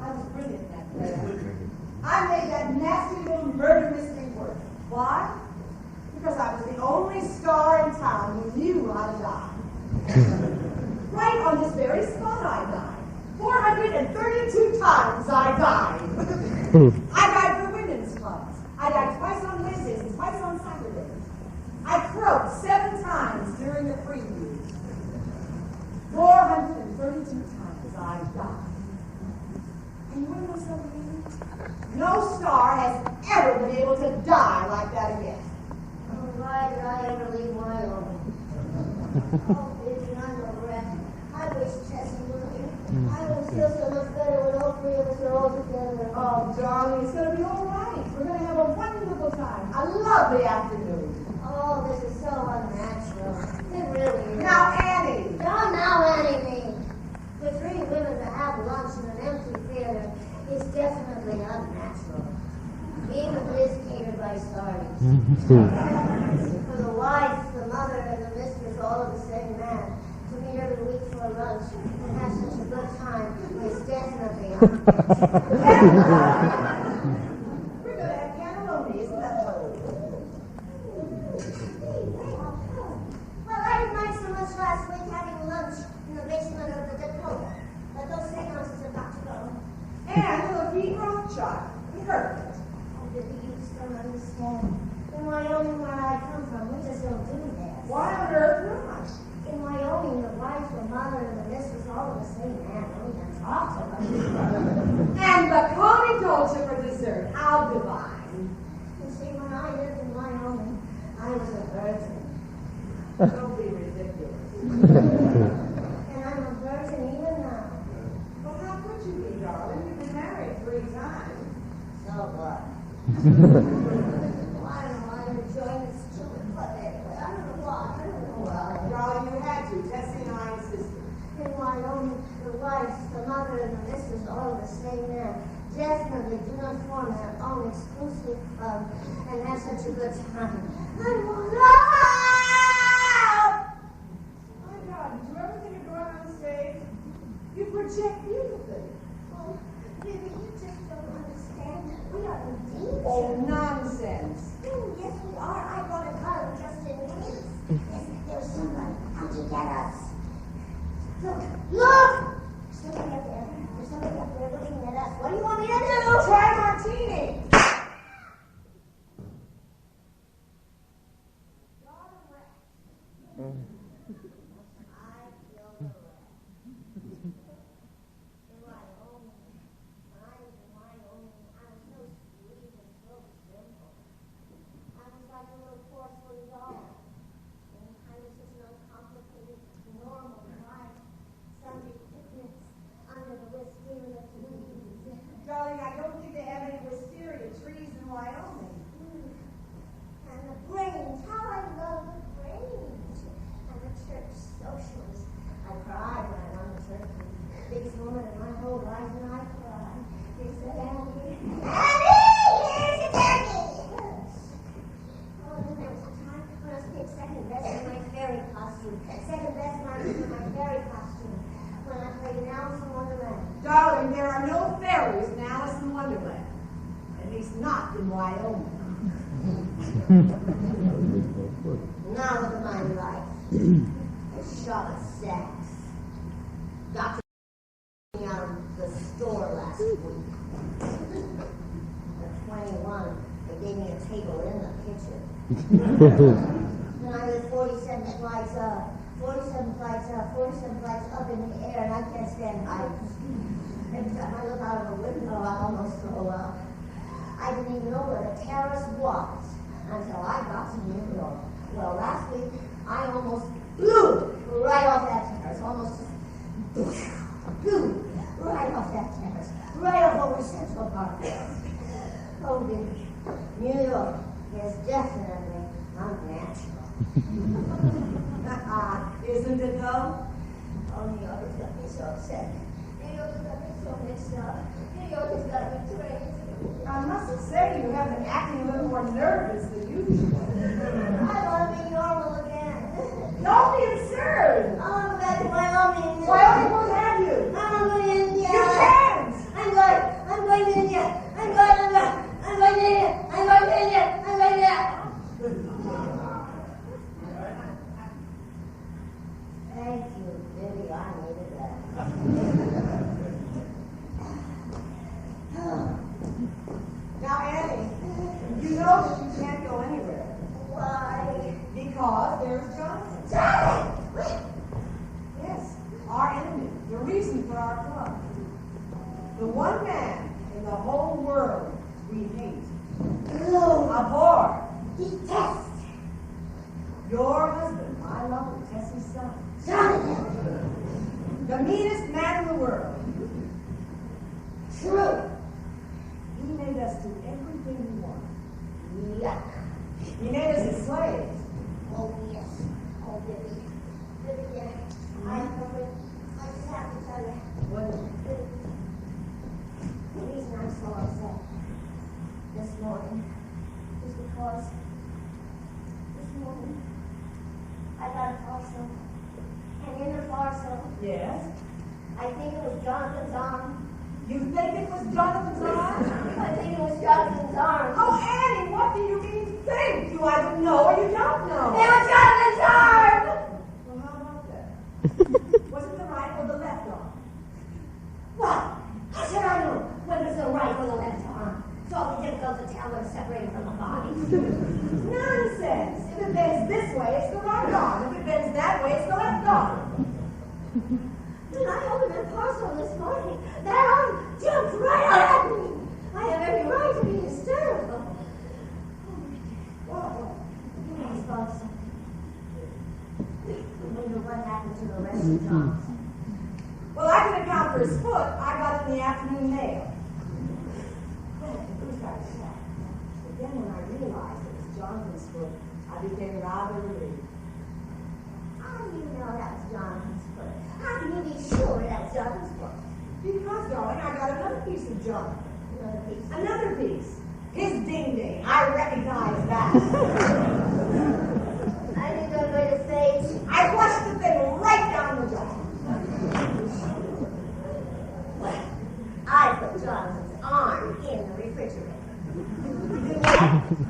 I was brilliant that day. I made that nasty little murderous thing work. Why? Because I was the only star in town who knew how to die. Right on this very spot I died. 432 times I died. I died for women's clubs. I died twice on Wednesdays and twice on Saturdays. I croaked 7 times during the preview. 432 times I died. And you want to know something? No star has ever been able to die like that again. Oh, why did I ever leave Wyoming? Oh, baby, I'm a wreck. I wish Tessie were here. I would feel so much better when all 3 of us are all together. Oh, darling, it's going to be all right. We're going to have a wonderful time. A lovely afternoon. Oh, this is so unnatural. It really is. Now, Annie. Don't know anything. For 3 women to have lunch in an empty theater is definitely unnatural. Even this catered by Sardi. For the wife, the mother, and the mistress, all of the same man, to meet every week for lunch and have such a good time is definitely unnatural. We're going to have cannelloni, isn't that so? Well, I didn't mind so much last week having lunch in the basement of the Dakota. But those seances have got to go. And a little beef Rothschild. Perfect. Oh, Bibi, you just don't understand. In Wyoming, where I come from, we just don't do that. Why on earth not? In Wyoming, the wife, the mother, and the mistress all of the same man. We can talk to them. And the Coney Dolce for dessert. How divine. You see, when I lived in Wyoming, I was a virgin. Don't be ridiculous. And I'm a virgin even now. Well, how could you be, darling? You've been married 3 times. So what? Well, I don't know. I enjoy this children, but anyway, I don't know why. I don't know why. Darling, you had to. Tessie and I insisted. In Wyoming, the wife, the mother, and the mistress, all of the same man, definitely do not form their own exclusive club and have such a good time. I want love! My God, did you ever think of going on stage? You project beautifully. Oh, Bibi, you just don't understand. We are indeed. Oh, nonsense. Yes, we are. I brought a gun just in case. Yes, there's somebody out to get us. Look! Look! There's somebody up there. There's somebody up there looking at us. What do you want me to do? Try martini. Darling, I don't think they have any wisteria trees in Wyoming. And the brains. How I love the brains. And the church socials. I cried when I won the turkey. Biggest moment in my whole life, and I cried. Here's the Annie. Annie! Here's the turkey! Oh, and then there was a time when I was picked second best in my fairy costume. Second best mark for my fairy costume. When I played an Alice in Wonderland. Darling, there are no fairies in Alice in Wonderland. At least not in Wyoming. Now look at my life. A shot of sex. Got to me out of the store last week. At 21, they gave me a table in the kitchen. Then I did 47 flights up, 47 flights up, 47 flights up in the air, and I 10 heights. Every time I look out of the window, I almost throw up. I didn't even know where the terrace was until I got to New York. Well, last week, I almost blew right off that terrace. Almost just blew right off that terrace. Right off over Central Park. Oh, baby. New York is definitely unnatural. Isn't it though? Oh, New York has got me so upset. New York has got me so mixed up. New York has got me crazy. I must say you have been acting a little more nervous than usual. I want to be normal again. Don't be absurd. I want to go back to Wyoming. Wyoming won't have you. I want to go to India. You can't. I'm going to India. I'm going to India. I'm going to India. I'm going to India. I'm going to India. Thank you, Billy. I needed that. Now, Annie, you know that you can't go anywhere. Why? Because there's Jonathan. Jonathan! Yes, our enemy. The reason for our club. The one man in the whole world we hate. Abhor. Detest. Your husband, my lover, Tessie's son. Jonathan! The meanest man in the world. True. He made us do everything we wanted. Yuck. He made us his slaves. Oh, yes. Oh, Billy. Billy, yeah. I just have to tell you. What? Billy, the reason I'm so upset this morning is because this morning I got a parcel. And in the parcel, Yes? I think it was Jonathan's arm. You think it was Jonathan's arm? I think it was Jonathan's arm. Oh, Annie, what do you mean think? You either know or you don't know. It was Jonathan's arm! Well, how about that? Was it the right or the left arm? What? How should I know whether it's the right or the left arm? It's awfully difficult to tell when it's separated from the body. Nonsense. If it bends this way, it's the right arm. If it bends that way, it's the left arm. When I opened that parcel this morning, that arm jumped right out at me. I have every right to be hysterical. What? I spot something. I wonder what happened to the rest of John's. Well, I can account for his foot. I got it in the afternoon mail. But then when I realized it was Jonathan's foot, I became rather relieved. How do you know that's Jonathan's foot? How can you be sure that's Jonathan's foot? Because, darling, I got another piece of Jonathan. Another piece. Another piece. His ding-ding. I recognize that. I think I'm going to say I flushed the thing right down the jaw. well, I put Jonathan's arm in the refrigerator.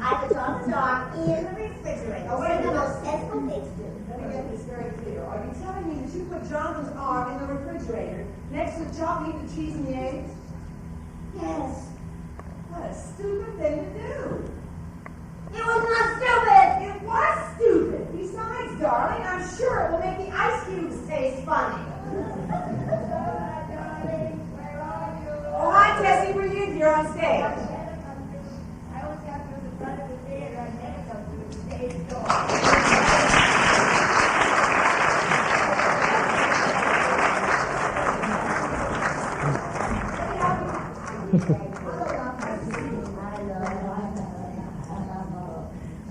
I put Jonathan's arm in the refrigerator. Oh, wait a It's the minute. most sensible thing to do. Let me get this very clear. Are you telling me that you put Jonathan's arm in the refrigerator next to the chopped meat, the cheese, and the eggs? Yes. What a stupid thing to do. It was not stupid! It was stupid. Besides, darling, I'm sure it will make the ice cubes taste funny. Oh, hi, Tessie. We're you. You're on stage. I always have to go to the front of the theater. I never come to the stage door.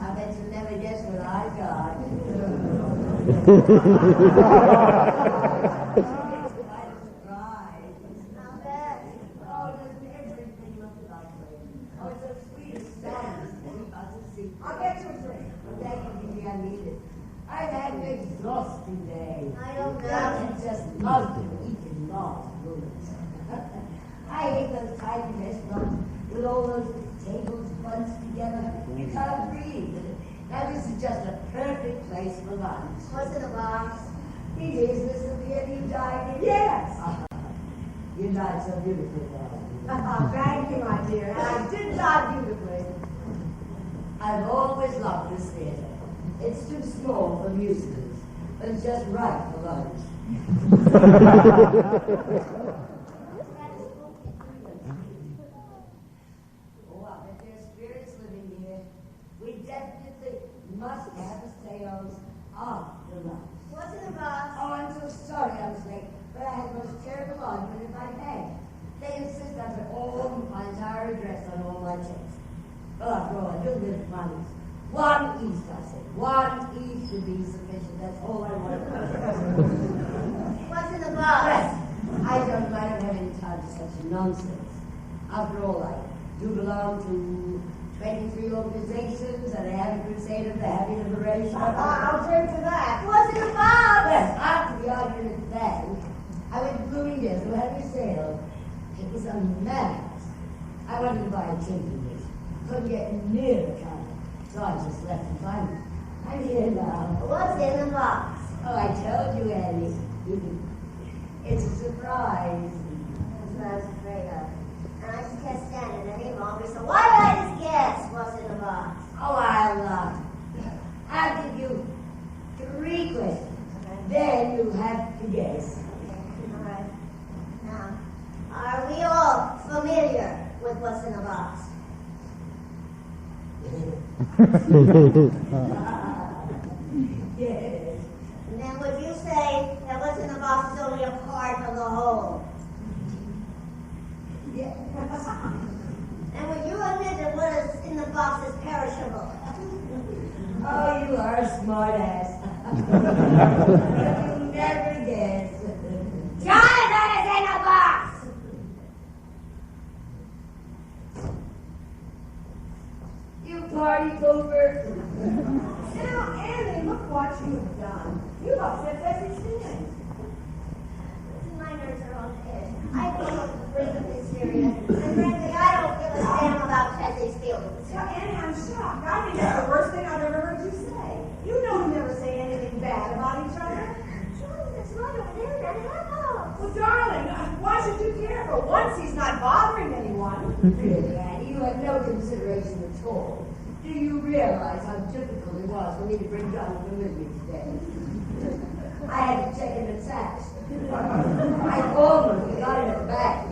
I bet you'll never guess what I got. I'll bet. Oh, doesn't everything look lovely? Oh, it's so sweet and soft. I'll get you a drink. Thank you, Gigi, I need it. I had an exhausting day. I don't know. I just love to eat in large rooms. I hate those tiny restaurants with all those tables bunched together. You can't breathe. Now this is just a perfect place for lunch. What's in the box? It is the Sylvia dining. Yes. You're not so beautiful, darling. Thank you, my dear. And I did die beautifully. I've always loved this theater. It's too small for musicals, but it's just right for lunch. Oh, I bet there's spirits living here. We definitely must have a seance of the light. What's in the box? Oh, I'm so sorry I was late, but I had the most terrible argument in my head. They insist I put all my entire address on all my checks. Well, after all, I do live with money. 1 East, I said. 1 East would be sufficient. That's all I want. What's in the box? I don't have any time for such nonsense. After all, I do belong to 23 organizations and I have a crusade of the happy liberation. I'll drink to that. What's in the box? Yes, after the argument at the bank, I went to Bloomingdale's to have a sale. It was a madhouse. I wanted to buy a tinkering dish. Couldn't get near the counter, so I just left and find it. I'm here now. What's in the box? Oh, I told you, Annie. It's a surprise. That's what I was afraid of. And I just can't stand it any longer, so why don't I just guess what's in the box? Oh, I'll give you 3 questions. Then you have to guess. All right. Now, are we all familiar with what's in the box? Yes. And then would you say that what's in the box is only a part of the whole? Yes. And would you admit that what is in the box is perishable? Oh, you are a smart ass. You'll never guess. Jonathan is in the box! You party pooper. Now, Annie, look what you've done. You upset everything. My nerves are on edge. I don't know the brink of hysteria. And frankly, I don't give a damn about Tessie's feelings. Now, Annie, I'm shocked. I think that's the worst thing I've ever heard you say. You know you never say anything bad about each other. Jonathan's not over there, Daddy. I know. Well, darling, why should you care? For once, he's not bothering anyone. Really, Annie, you have no consideration at all. Do you realize how difficult it was for me to bring Jonathan with me today? I had to check him at Saks. I almost got him at the back.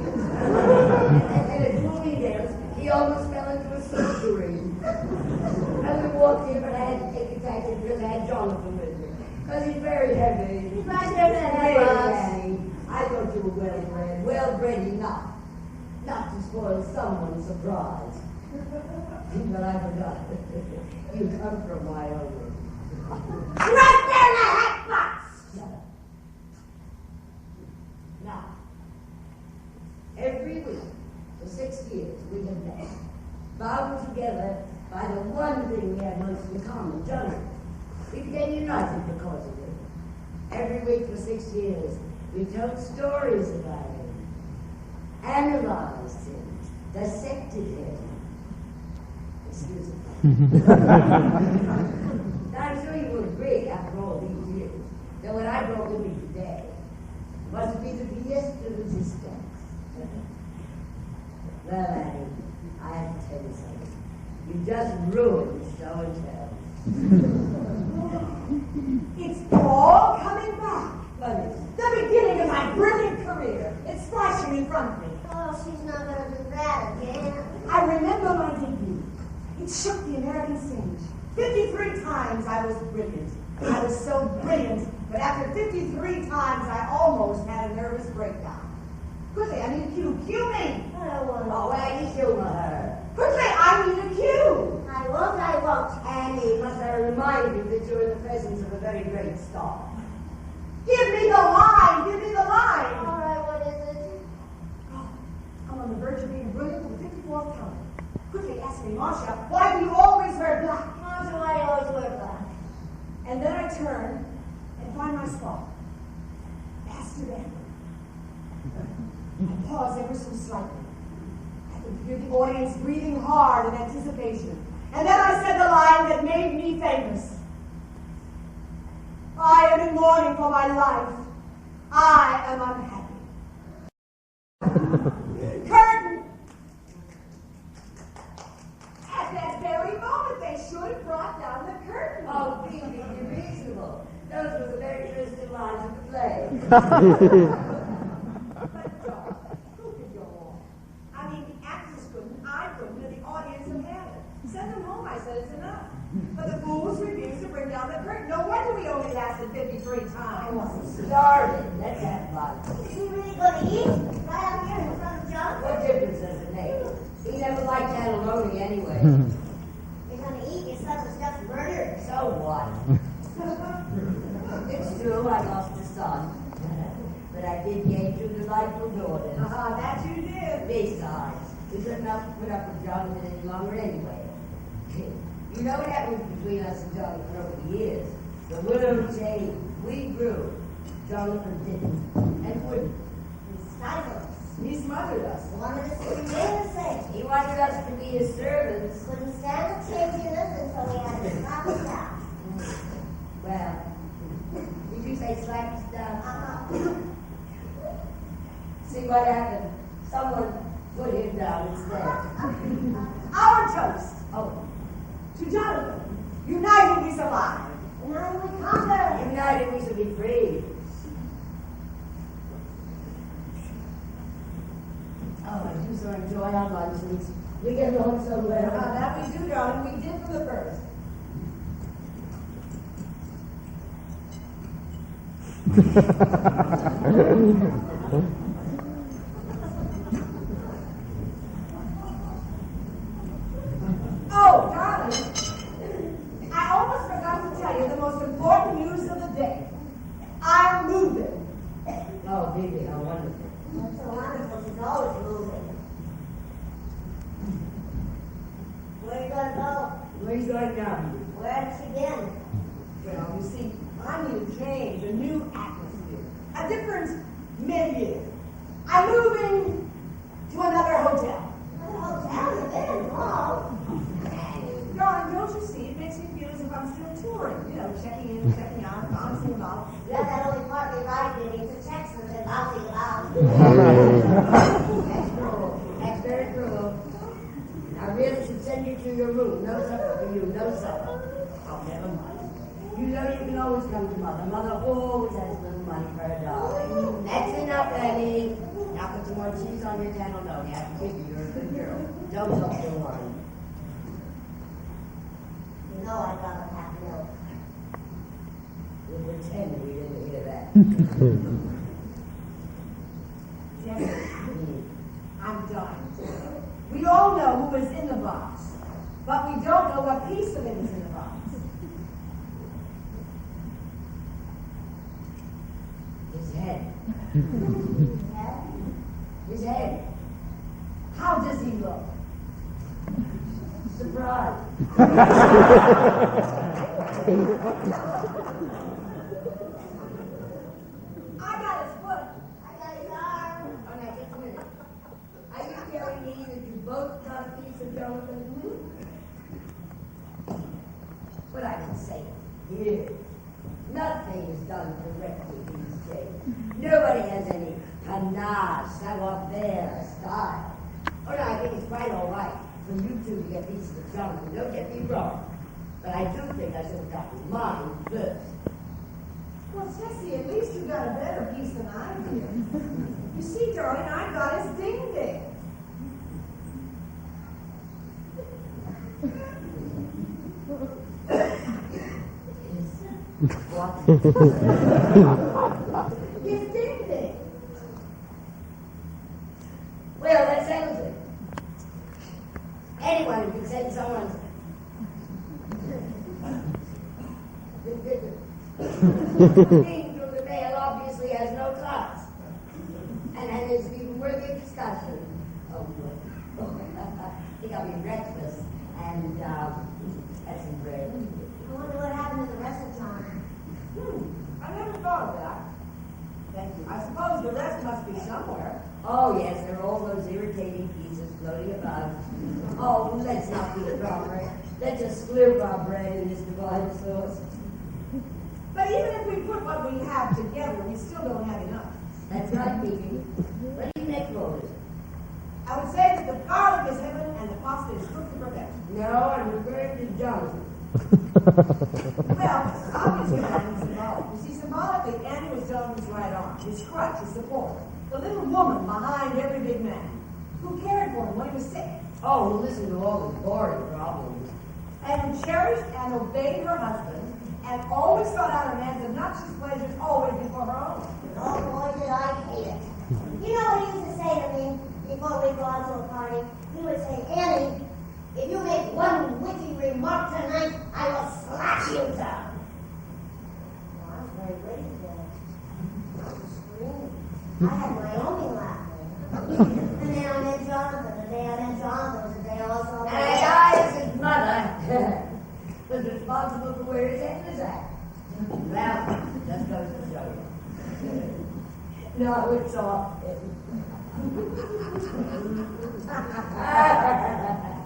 And at Bloomingdale's, he almost fell into a surgery. And we walked in, but I had to take a taxi because I had Jonathan with me. Because he's very heavy. He's right there, Daddy. Hey, Annie, I thought you were well-bred. Well-bred enough. Not to spoil someone's surprise. But I forgot. You come from Wyoming. Right there in that hat box! Shut up. Now, every week for 6 years we have met, bound together by the one thing we have most in common, Jonathan. We became united because of it. Every week for 6 years, we told stories about him, analyzed him, dissected him. Excuse me. Now, I'm sure you will agree, after all these years, that what I brought with me today must be the pièce de résistance. Well, Annie, I have to tell you something. You just ruined show and tell. It's all coming back. What is it? The beginning of my brilliant career. It's flashing in front of me. Oh, she's not going to do that again. I remember my debut. It shook the American stage. 53 times I was brilliant. I was so brilliant, but after 53 times I almost had a nervous breakdown. Quickly, I need a cue. Cue me! I don't want to. Oh, Annie, humor her. Quickly, I need a cue! I won't. Annie, must I remind you that you're in the presence of a very great star? Give me the line! Give me the line! All right, what is it? Oh, I'm on the verge of being brilliant for the 54th time. Quickly ask me, Marcia, why do you always wear black? Marcia, why do you always wear black? And then I turn and find my spot. Faster than ever. I pause ever so slightly. I can hear the audience breathing hard in anticipation. And then I said the line that made me famous. I am in mourning for my life. I am unhappy. Curtain! At that very moment, they should have brought down the curtain. Oh, be reasonable. Those were the very interesting lines of the play. But who could go on? I mean, the actors couldn't, I couldn't, and the audience have had it. Send them home, I said, it's enough. But the fools refused to bring down the curtain. No wonder we only lasted 53 times. Started. Let's have fun. Is he really going to eat? Right out here in front of John? What difference does it make? He never liked that alone anyway. You're going to eat your son was just murdered. So what? It's true, I lost a son. But I did gain two delightful daughters. That you did. Besides, we couldn't have to put up with Jonathan any longer anyway. You know what happened between us and Jonathan over the years? The world changed. We grew. Jonathan didn't. And wouldn't. He stifled us. He smothered us. Wanted us to remain the same. He wanted us to be his servants. Couldn't stand the changiness until we had to slap us down. Well, did you say slap us down? See what happened? Someone put him down instead. Our toast. Oh, To Jonathan. United we survive. United we conquer. united we shall be free. Oh, I do so enjoy our luncheons. We get along so well. That we do, darling. We did from the first. Oh, darling. I almost forgot to tell you the most important news of the day. I'm moving. Oh, baby, how wonderful. That's so wonderful. She's always moving. Where you going to go? Where are you going now? Where has she been? Well, you see, I need a change, a new atmosphere, a different milieu. I'm moving to another hotel. Another hotel? You've been in long. Darling, don't you see? It makes me feel as if I'm still touring. You know, checking in, checking out, bouncing about. Yeah, that only partly right meaning to Texas and bouncing about. That's cruel. That's very cruel. I really should send you to your room. No supper for you, no supper. Oh, never mind. You know you can always come to Mother. Mother always has a little money for a darling. That's enough, Annie. Now put some more cheese on your cannelloni. I can give you. You're a good girl. Don't talk so hard. You know I'd rather have milk. We'll pretend we didn't hear that. Jesse, I'm dying. We all know who is in the box, but we don't know what piece of it is in the box. His head. Yeah? His head. How does he look? Surprise. I got his foot. I got his arm. Oh, now, just a minute. Are you telling me that you both got a piece of Jonathan? But I can say it here. Nothing is done correctly these days. Nobody has any panache, savoir-faire, style. Oh, no, I think it's quite all right for you two to get pieces of Jonathan. Don't get me wrong. But I do think I should have gotten mine first. Well, Tessie, at least you got a better piece than I did. You see, darling, I got his ding-ding. What? His ding-ding. Well, that settles it. Anyone can send someone's being through the mail obviously has no class. And it's even worthy of discussion. Oh, boy. I think I'll be breakfast and have some bread. I wonder what happened to the rest of the time. I never thought of that. Thank you. I suppose the rest must be somewhere. Oh, yes, there are all those irritating pieces floating about. Oh, let's not be proper. Let's just slurp our bread in this divine sauce. But even if we put what we have together, we still don't have enough. That's right, Mimi. What do you make for it? I would say that the garlic is heaven and the pasta is cooked to perfection. No, I'm referring to Jonathan. Well, obviously, I'm symbolic. You see, symbolically, Annie was Jonathan's right arm. The little woman behind every big man who cared for him when he was sick. Oh, who listened to all his boring problems. And who cherished and obeyed her husband and always sought out a man's obnoxious pleasures always before her own. Oh, boy, did I hate it. You know what he used to say to me before we go out to a party? He would say, Annie, if you make one witty remark tonight, I will slash you down. Well, I was very ready for that. I was screaming. I had my own laughing. The day I met Jonathan, the day I met Jonathan was the day I also met And I, as his mother, was responsible for where his head was at. Well, just goes to show you. No, it's all.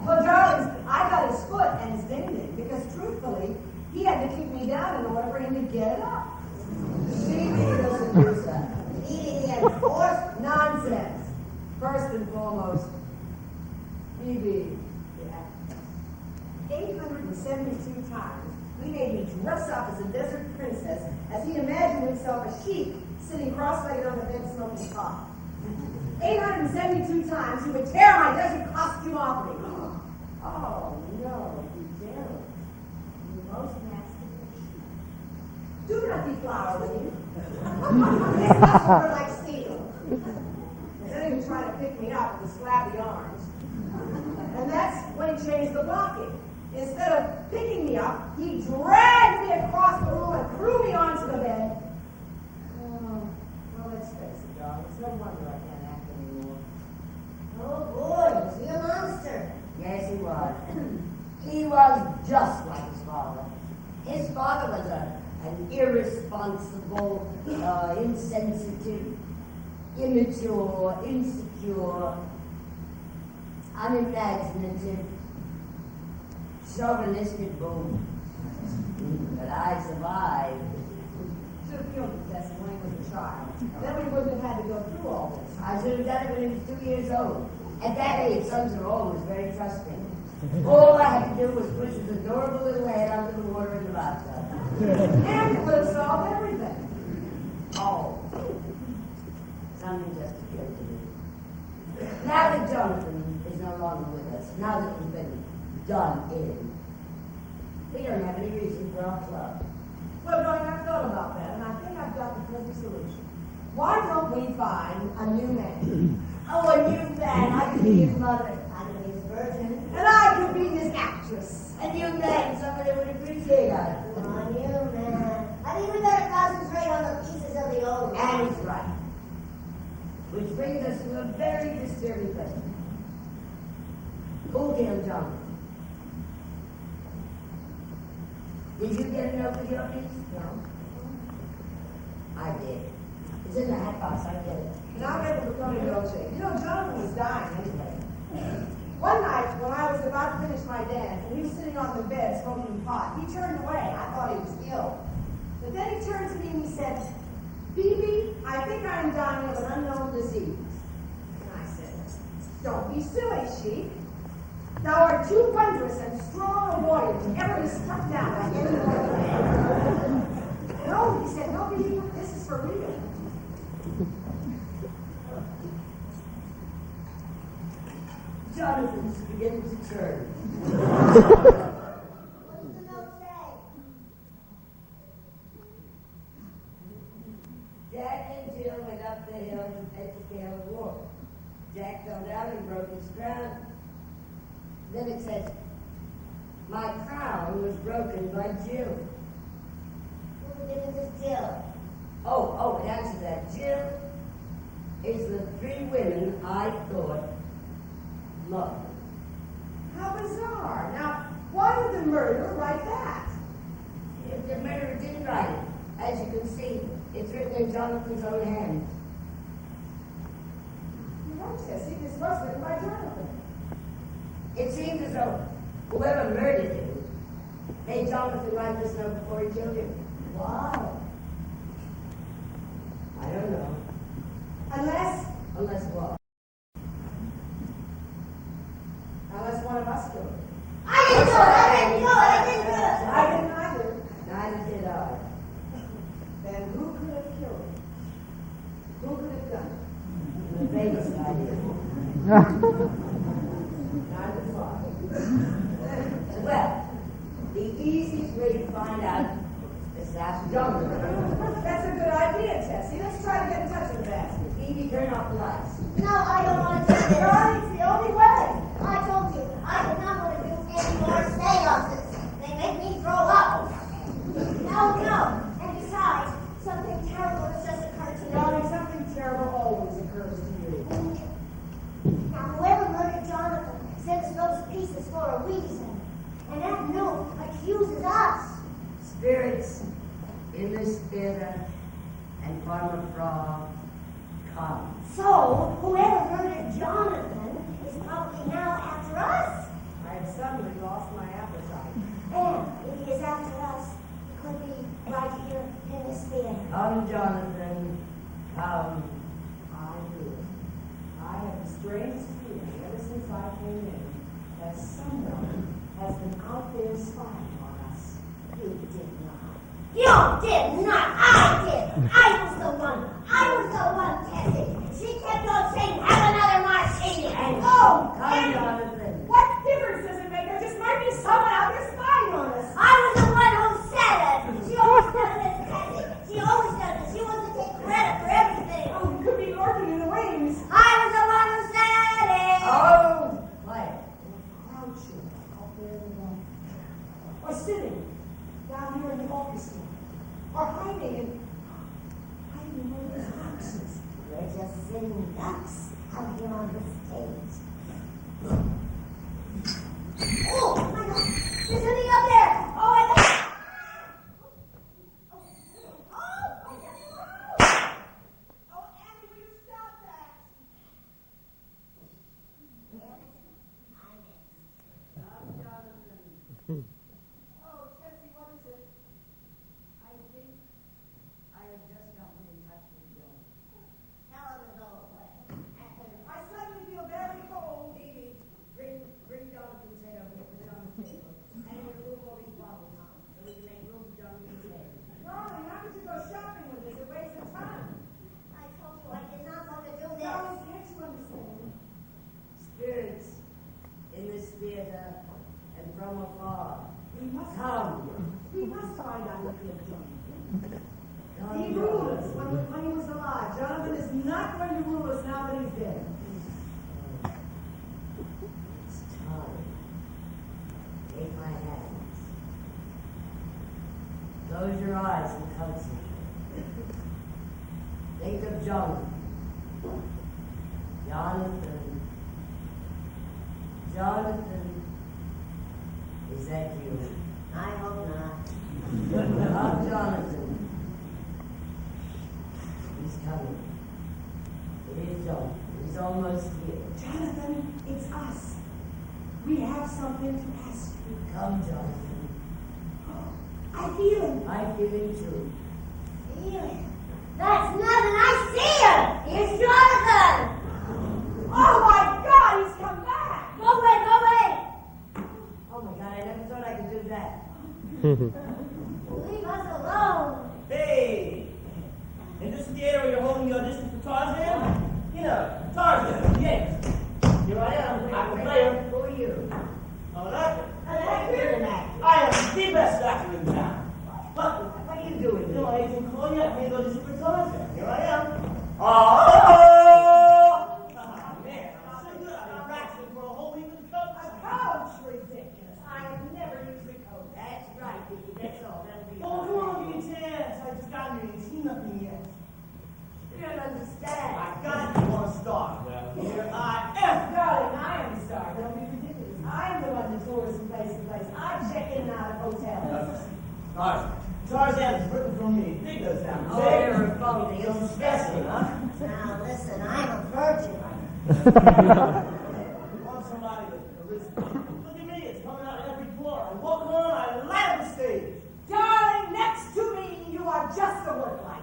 Well, darlings, I got his foot and his ding-a-ling because, truthfully, he had to keep me down in order for him to get it up. She doesn't do that. eating and forced Nonsense. First and foremost, Phoebe. 872 times he made me dress up as a desert princess as he imagined himself a sheik sitting cross-legged on the bed smoking pot. 872 times he would tear my desert costume off me. Oh, no, you don't. You most masturbation. Do not deflower me. His muscles were like steel. Then he would try to pick me up with his flabby arms. And that's when he changed the blocking. Instead of picking me up, he dragged me across the room and threw me onto the bed. Oh, well, let's face it, darling. It's no wonder I can't act anymore. Oh boy, was he a monster? Yes, he was. He was just like his father. His father was an irresponsible, insensitive, immature, insecure, unimaginative, chauvinistic bull. But I survived. Should have killed him, Tessie, when he was a child. Then we wouldn't have had to go through all this. I should have done it when he was 2 years old. At that age, sons are always very trusting. All I had to do was push his adorable little head under the water in the bathtub. And it would have solved everything. Oh. Something just occurred to me. Now that Jonathan is no longer with us, now that he's been done in, we don't have any reason for our club. Well, darling, I've thought about that, and I think I've got the perfect solution. Why don't we find a new man? Oh, a new man. I could be his mother. I could be his virgin. And I could be his actress. A new man, somebody that would appreciate us. Oh, new man. I think we better concentrate on the pieces of the old man. And he's right. Which brings us to a very disturbing question. Who killed Jonathan? Did you get a note with your piece? No. I did. It's in the hat box, I get it. And I'm able to come and go check. You know, Jonathan was dying anyway. One night, when I was about to finish my dance, and he was sitting on the bed smoking pot, he turned away. I thought he was ill. But then he turned to me and he said, Phoebe, I think I am dying of an unknown disease. And I said, don't be silly, Sheik. Thou art too wondrous and strong a warrior to ever be struck down by any mortal man. No, he said, no, Phoebe, this is for real. Jonathan's beginning to turn. What does the note say? Jack and Jill went up the hill to fetch a pail of water. Jack fell down and broke his crown. Then it says, my crown was broken by Jill. What's the difference is Jill? Oh, it answers that. Jill is the three women I thought loved. How bizarre. Now, why did the murderer write that? If the murderer didn't write it, as you can see, it's written in Jonathan's own hand. No, Tessie, this was written by Jonathan. It seems as though whoever murdered him made Jonathan write this note before he killed him. Wow. I don't know. Unless what? Unless one of us killed him. I didn't do it! I didn't do it! I didn't do it! I didn't either. Neither did I. Then who could have killed him? Who could have done it? the famous idea. Well, the easiest way to find out is to ask Jonathan. That's a good idea, Tessie. Let's try to get in touch with Baxley. Evie, turn off the lights. No, I don't want to do this. Charlie, it's the only way. I told you, I do not want to do any more seances. They make me throw up. No. And besides, something terrible has just occurred to me. Darling, something terrible always occurs to you. Now, whoever murdered Jonathan sent us those pieces for a reason. And that note accuses us. Spirits in this theater and Farmer Frog come. So, whoever murdered Jonathan is probably now after us. I have suddenly lost my appetite. And if he is after us, he could be right here in this theater. Come, Jonathan, come. I do. I have the strangest feeling ever since I came in that someone has been out there spying on us. You did not. You did not. I did. I was the one, Tessie. She kept on saying, have another martini. And Oh, Come, Annie, Jonathan. what difference does it make? There just might be someone out there spying on us. I was the one who said it. She always does this, Tessie. She always does this. She wants to take credit for everything. Oh, you could be lurking in the wings. I was the one who said it. Oh, quiet. Crouching out there in the or sitting down here in the office room, or hiding in one of those boxes. We're just sitting ducks out here on the stage. Oh, my God. There's something up there. Oh, my God. Oh, Annie, will you stop that? Oh, Tessie, what is it? I think I have just gotten in touch with John. Tell him to go away. I suddenly feel very cold. Evie, bring Jonathan's head over here, put it on the table, and remove all these bottles so we can make room for Jonathan's head. Darling, how could you go shopping with this? It wastes of time. I told you I did not want to do this. Darling, can't you understand? Spirits in this theater and from afar. We must Come. We must find out what they're doing. Come, He ruled us when he was alive. Jonathan is not going to rule us now that he's dead. It's time. Take my hands. Close your eyes and concentrate. Think of Jonathan. Jonathan, is that you? I hope not. Not Jonathan. He's coming. It is Jonathan. He's almost here. Jonathan, it's us. We have something to ask you. Come, Jonathan. I feel him. I feel it too. Feeling. That's nothing. I see her. Here's Jonathan. Oh my God, he's come back. Go away. Go away. Oh my God, I never thought I could do that. Leave us alone. Hey! In this theater where you're holding the audition for Tarzan? You know, Tarzan, yes. Here I am, I'm a player. Who are you? I'm an actor. An actor? I am the best actor in town. What? What are you doing You know, here? I didn't call you. I made an audition for Tarzan. Here I am. Oh! Man, I'm so good. I've been practicing for a whole week with the coach. A couch, ridiculous. I have never used a coach. That's right, Vicky. That's all. That'll be Oh, come on, give me a chance. I just got here. You've seen nothing yet. You don't understand. I got you on a star. Well, here I am. Darling, I am the star. Don't be ridiculous. I'm the one that tours from place to place. I check in and out of hotels. Tarzan is written for me. Dig those down. Oh, you're a phony. Some specimen, huh? Now listen, I'm a virgin. I want somebody with charisma. Look at me, it's coming out of every pore. I walk on, I light up the stage. Darling, next to me, you are just a work light.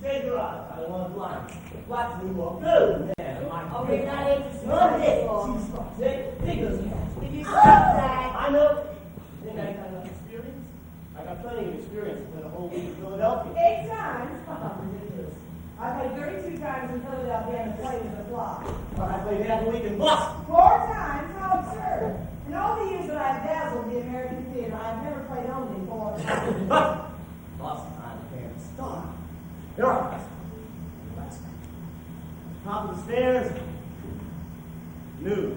Shade your eyes, I don't want to blind. Watch me walk. Good man. Oh, you're not interested Not in this. this one. Dig those down. Did you stop that? I know. You think I got enough experience? I got plenty of experience. I've been a whole week in Philadelphia. 8 times? Ridiculous. I I played 32 times in Philadelphia and the play was a flop. Well, I played half a week in Boston. 4 times? How absurd. In all the years that I've dazzled the American theater, I've never played only 4 times. But Boston, I became a star. You're all right. Relax. Top of the stairs. Nude.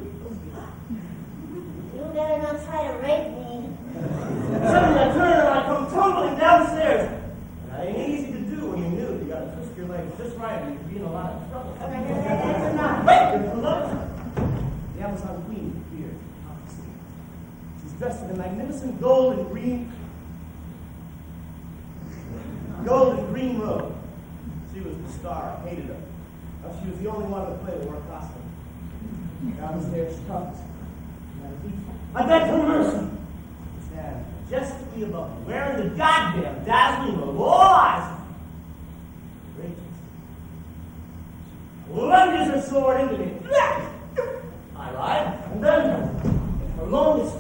You better not try to rape me. Suddenly I turn and I come tumbling down the stairs. And that ain't easy to do when you're nude. You gotta twist your legs just right and you'll be in a lot of trouble. That's enough. Wait! There's another time. The Amazon Queen appeared top of the stairs. She's dressed in a magnificent gold and green robe. She was the star. I hated her. She was the only one in the play that wore a costume. Down the stairs she comes. I beg for mercy. Stand majestically above me, wearing the goddamn dazzling robe. All eyes. Courageous. Lunges her sword into me. I ride, and then, in her longest,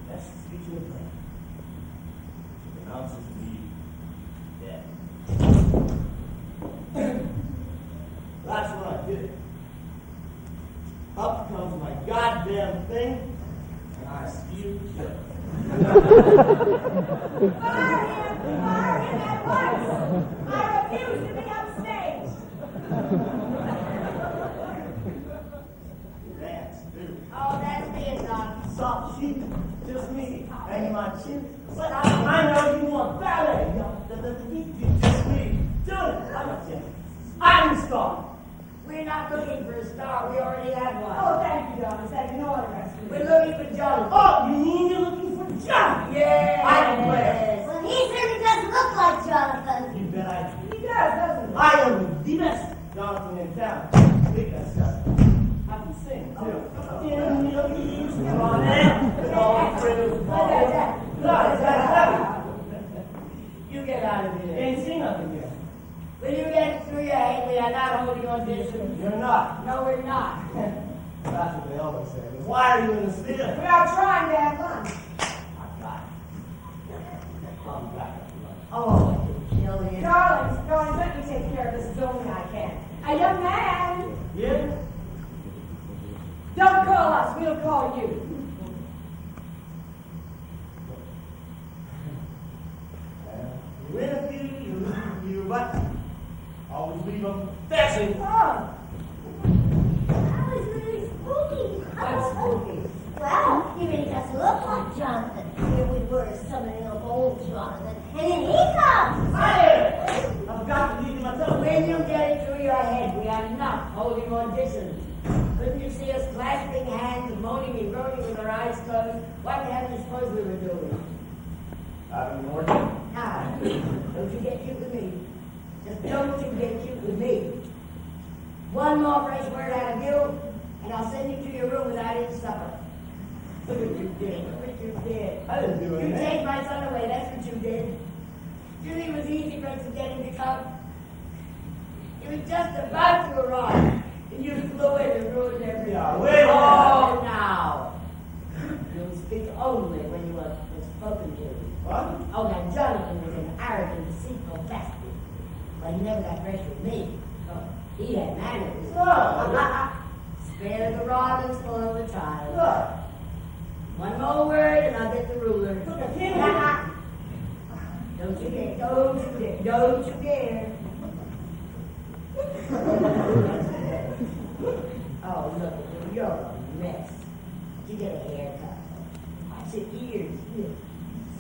best speech in the play, she pronounces me dead. That's when I did it. Up comes my goddamn thing, and I steal Kirk. Fire him at once! I refuse to be upstage! Dance, too. Oh, that's me, it's on. Soft cheek, just me, hanging my chin. But I know you want ballet. Just me. Do it. I'm the star. We're not looking for a star. We already have one. Oh, thank you, Donna. Thank you. No other rest. We're looking for Jonathan. Oh, you mean you're looking for John? Yes. I can play. Well, he certainly doesn't look like Jonathan. You bet I do. He does, doesn't he? I am the best Jonathan in town. Big that stuff. I can sing, too. In the leaves, come on in. All through. You get out of here. Ain't seen nothing yet. Will you get through your head? We are not holding audition. You're not. No, we're not. That's what they always say. Why are you in the theater? We are trying to have fun. I got it. Come back. Oh, I can kill you. Darling, let me take care of this as only I can. A young man! Yeah? Don't call us, we'll call you. You win a few, you but always leave them dancing. Oh, That was really spooky. What's spooky? Well, he really doesn't look like Jonathan. Here we were summoning up old Jonathan, and then he comes. Fire! I've got to leave you myself. When you get it through your head, we are not holding auditions. Couldn't you see us clasping hands, moaning and groaning with our eyes closed? What the hell do you suppose we were doing? Having an orgy? Now, don't you get cute with me. Just don't you get cute with me. One more fresh word out of you, and I'll send you to your room without any supper. Look what you did. Look what you did. I didn't do You anything. take my son away, that's what you did. You think it was easy for us to get him to come? He was just about to arrive, and you flew in and ruined everything. Yeah, wait a minute. Oh, now. You'll speak only when you are spoken to. What? Oh, now Jonathan was an arrogant, deceitful bastard. But he never got fresh with me. Oh, he had manners. No. Spare the rod and spoil the child. Look. One more word and I'll get the ruler. Look, I can't. Don't you dare. Don't you dare. Don't you dare. Oh, look, you're a mess. You get a haircut. I said ears.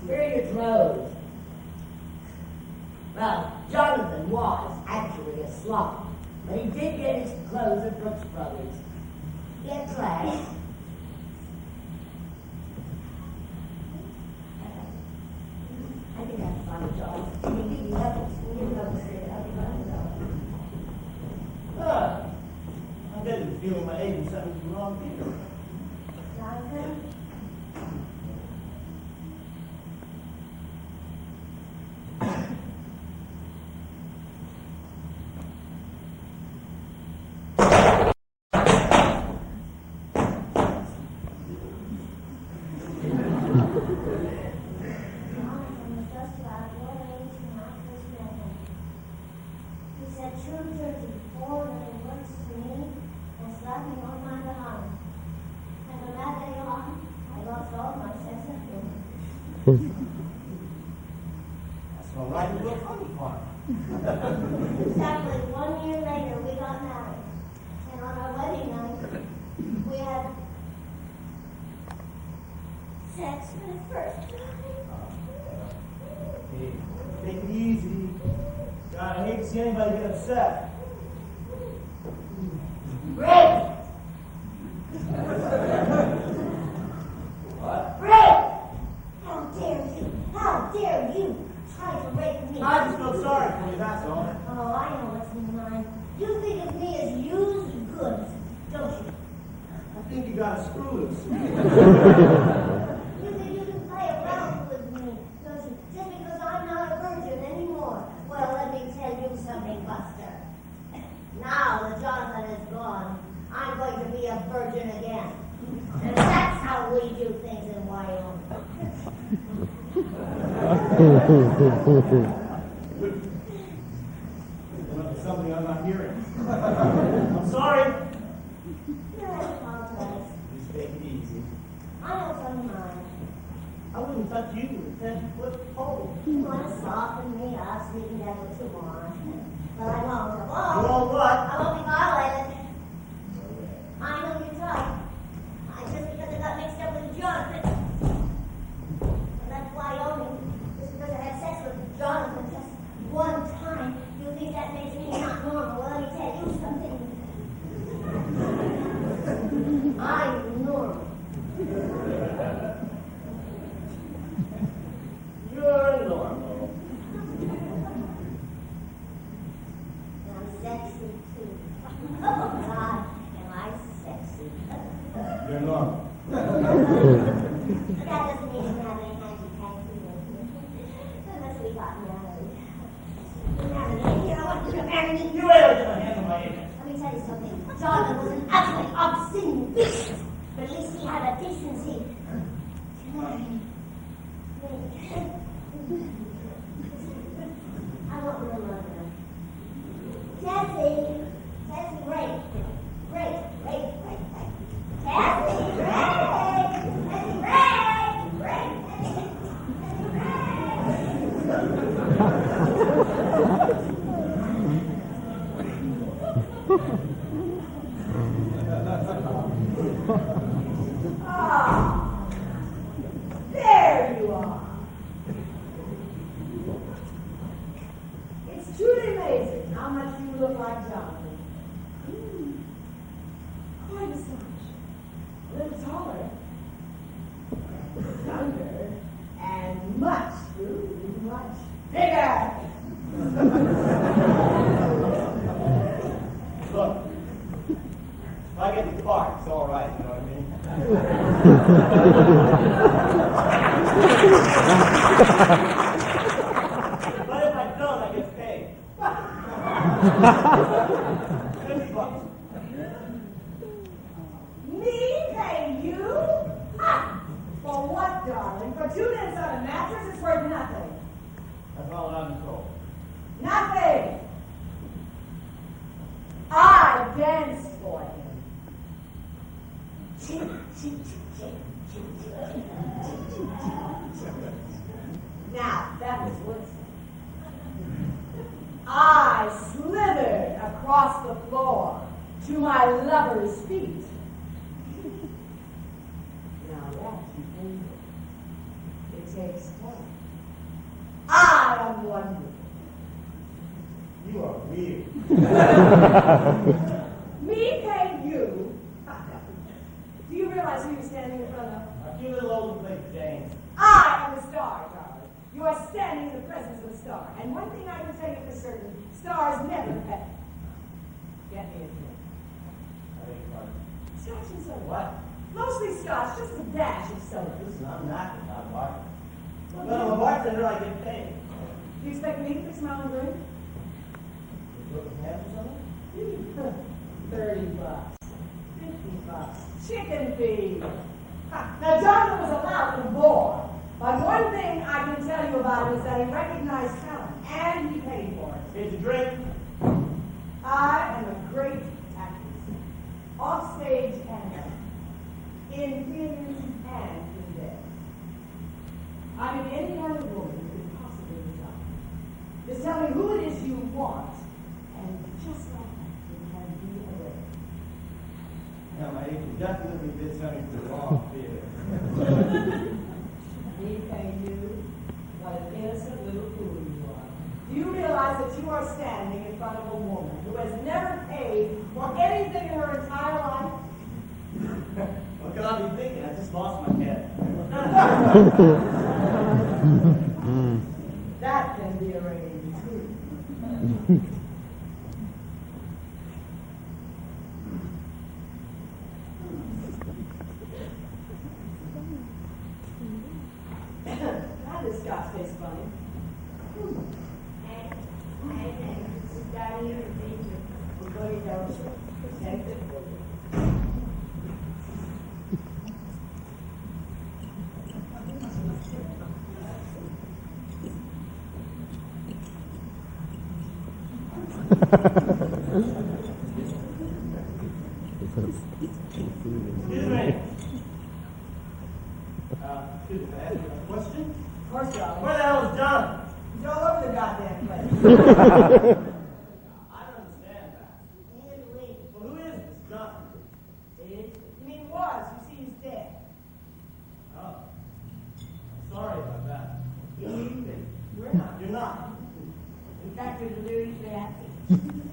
Where are your clothes? Well, Jonathan was actually a slob, but he did get his clothes at Brooks Brothers. He had class. I think I can find a job. You can give me levels. You can go straight up and find a job. I'm getting the feeling my agent sent me to the wrong people. Jonathan? Jonathan was just about 4 days when I first met him. He said true That's all right, the funny part. Exactly 1 year later, we got married. And on our wedding night, we had sex for the first time. Hey, take it easy. God, I hate to see anybody get upset. Break! What? Break! How dare you? How dare you try to rape me? I just feel sorry for you, that's all. Oh, I know what's in your mind. You think of me as used goods, don't you? I think you got a screw loose. You think you can play around with me, don't you? Just because I'm not a virgin anymore. Well, let me tell you something, Buster. Now that Jonathan is gone, I'm going to be a virgin again. And that's how we do things in Wyoming. Something I'm not hearing. I'm sorry. I apologize. Just take it easy. I know what's on your mind. I wouldn't touch you with a 10-foot pole. You want to soften me up so you can get what you want. But I won't. You won't what? I won't be violated. I know you're right. Just because I got mixed up with Jonathan. And that's Wyoming. Just because I had sex with Jonathan just one time. You think that makes me not normal? Well, let me tell you something. I'm normal. You're normal. I'm sexy too. Oh God, am I sexy? You're normal. That doesn't mean you have any hanky-panky with me. Unless we got married. You know what? You married me. You ain't gonna handle my image. Let me tell you something. Jonathan was an absolutely obscene beast. But at least he had a decency to marry me. I want you to love her. Jessie, Ray. Jessie, Ah, there you are. It's truly amazing how much you look like Jonathan. Quite as much. A little taller, younger, and much, much bigger. Look, if I get the part, it's all right, you know what I mean? But if I don't, I get paid. $50. Me pay you? Ah, for what, darling? For 2 minutes on a mattress, it's worth nothing. That's all I'm told. Nothing. I danced for him. Now, that was Woodson. I slithered across the floor to my lover's feet. Now that's behavior. It takes time. I am wonderful. You are weird. Me pay you? Do you realize who you're standing in front of? A few little old Blake James. I am a star, darling. You are standing in the presence of a star. And one thing I can tell you for certain, stars never pay. Get me a drink. I beg your pardon. Scotch and soda. What? Mostly scotch, just a dash of soda. Listen, I'm not a bartender. But I'm a bartender, I get paid. Do you expect me to fix my own drink? You look at or something? $30. $50. Chicken feed. Now, Jonathan was a loud bore. But one thing I can tell you about him is that he recognized talent, and he paid for it. Here's a drink. I am a great actress. Off stage and in theaters and in bed. I'm definitely did something to the wrong theater. He paid you. What an innocent little fool you are. Do you realize that you are standing in front of a woman who has never paid for anything in her entire life? What could I be thinking? I just lost my head. That can be arranged too. That is scotch tastes funny. We're going down to thank it for you. Excuse me. Excuse me, may I ask you a question? Of course, John. Where the hell is John? He's all over the goddamn place. I don't understand that. And wait. Well, who is this John? You mean was? You see, he's dead. Oh. Sorry about that. We're not. You're not. In fact, we're deliriously happy.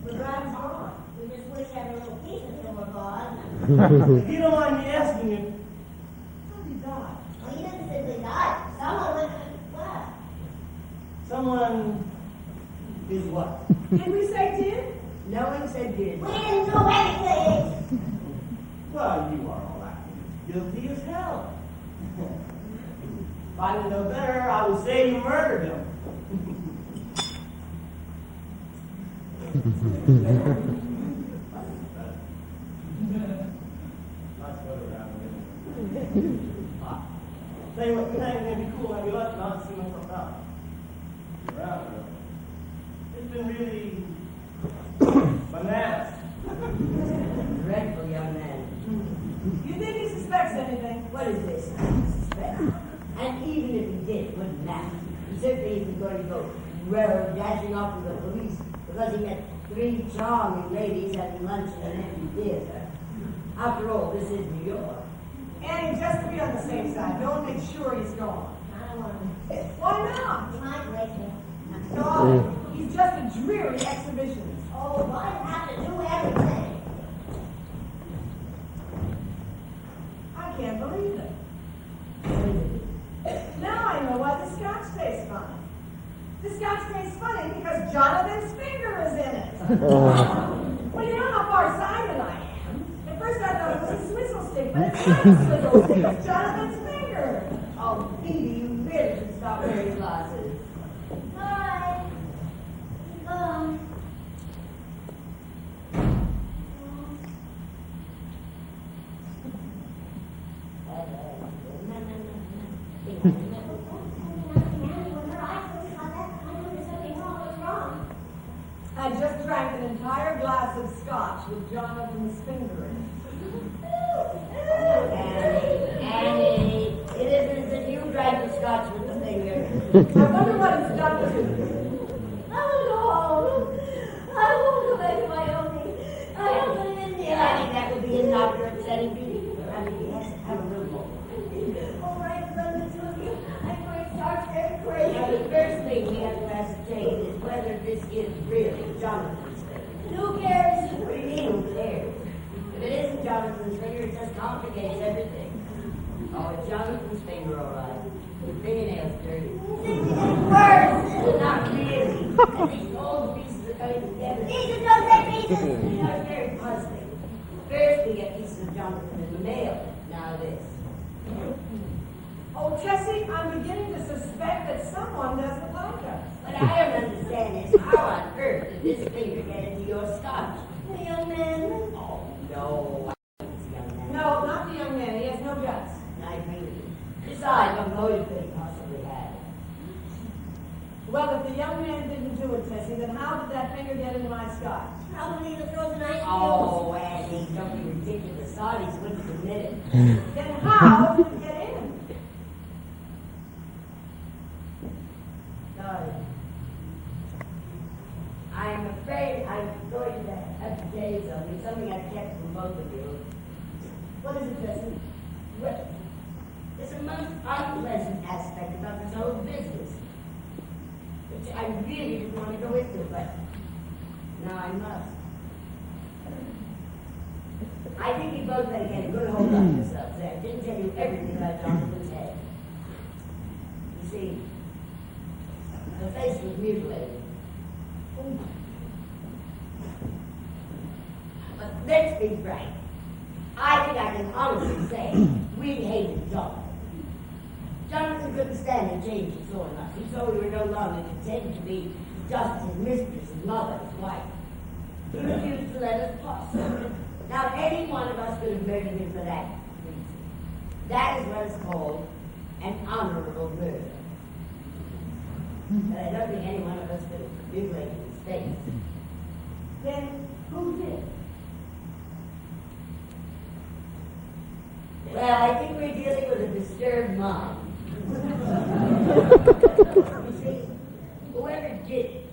But Ryan's gone. We just wish every little piece of him were gone. If you don't mind me asking you, How did he die? Well, he didn't simply die. Someone went and what? someone is what? Did we say did? No one said did. We didn't do anything. Well, you are all acting guilty as hell. If I didn't know better, I would say you murdered him. Nice weather around here. Tell you what, you think it's gonna be cool when we left and I'll see what's up. Around here. It's been really bananas. Dreadful young man. You think he suspects anything? What is this? Suspect. And even if he did, it wouldn't matter. He certainly isn't going to go dashing off to the police because he met 3 charming ladies having lunch in an empty theater. After all, this is New York. Annie, just to be on the safe side, don't make sure he's gone. I don't want to. Why not? He might break me. Darling, he's just a dreary exhibitionist. Oh, why do you have to do everything? I can't believe it. Now I know why the scotch tastes funny. The scotch tastes funny because Jonathan's finger is in it. Well, you know how far-sighted I am. At first I thought it was a swizzle stick, but it's not a swizzle stick, it's Jonathan's finger. Oh, Phoebe, you really should stop wearing glasses. Bye. I just drank an entire glass of scotch with Jonathan's finger in it. Annie, it isn't that you drank the scotch with the finger. I wonder what it's done to you. I will go home. I won't go back to my own thing. I don't live in Yeah, I think that would be enough for upsetting Phoebe. I mean, yes, have a little more. All right, brother, two of you. I'm going to start very crazy. Now, the first thing we have to ascertain is whether this is really Jonathan's finger. Who cares? What do you mean, who cares? If it isn't Jonathan's finger, it just complicates everything. Oh, it's Jonathan's finger, all right. His fingernail's dirty. Worse. Not really. And these old pieces are coming together. Pieces, don't say pieces. You know, it's very puzzling. First, we get pieces of Jonathan in the mail. Now this. Oh, Tessie, I'm beginning to suspect that someone doesn't like us. What I don't understand is how on earth did this finger get into your scotch? The young man. Oh, no. I think it's a young man. No, not the young man. He has no guts. I agree with you. Besides, what motive could he possibly have? Well, if the young man didn't do it, Tessie, then how did that finger get into my scotch? Probably the frozen ice cubes. Oh, Annie, don't be ridiculous. Sardis wouldn't admit it. Then how did it get in? Sorry. I'm afraid I'm going to have to tell you something I've kept from both of you. What is it, pleasant? Well, there's a most unpleasant aspect about this whole business, which I really didn't want to go into, but now I must. I think you both better get a good hold on yourselves there. I didn't tell you everything about Jonathan's head. You see, the face was mutilated. But let's be frank. I think I can honestly say we hated Jonathan. Jonathan couldn't stand the change he saw in us. He saw we were no longer content to be just his mistress, his mother, his wife. He refused to let us pass. Now, any one of us could have murdered him for that reason. That is what is called an honorable murder. But I don't think any one of us could have mutilated his face. Then who did? Well, I think we're dealing with a disturbed mind. You see, whoever did it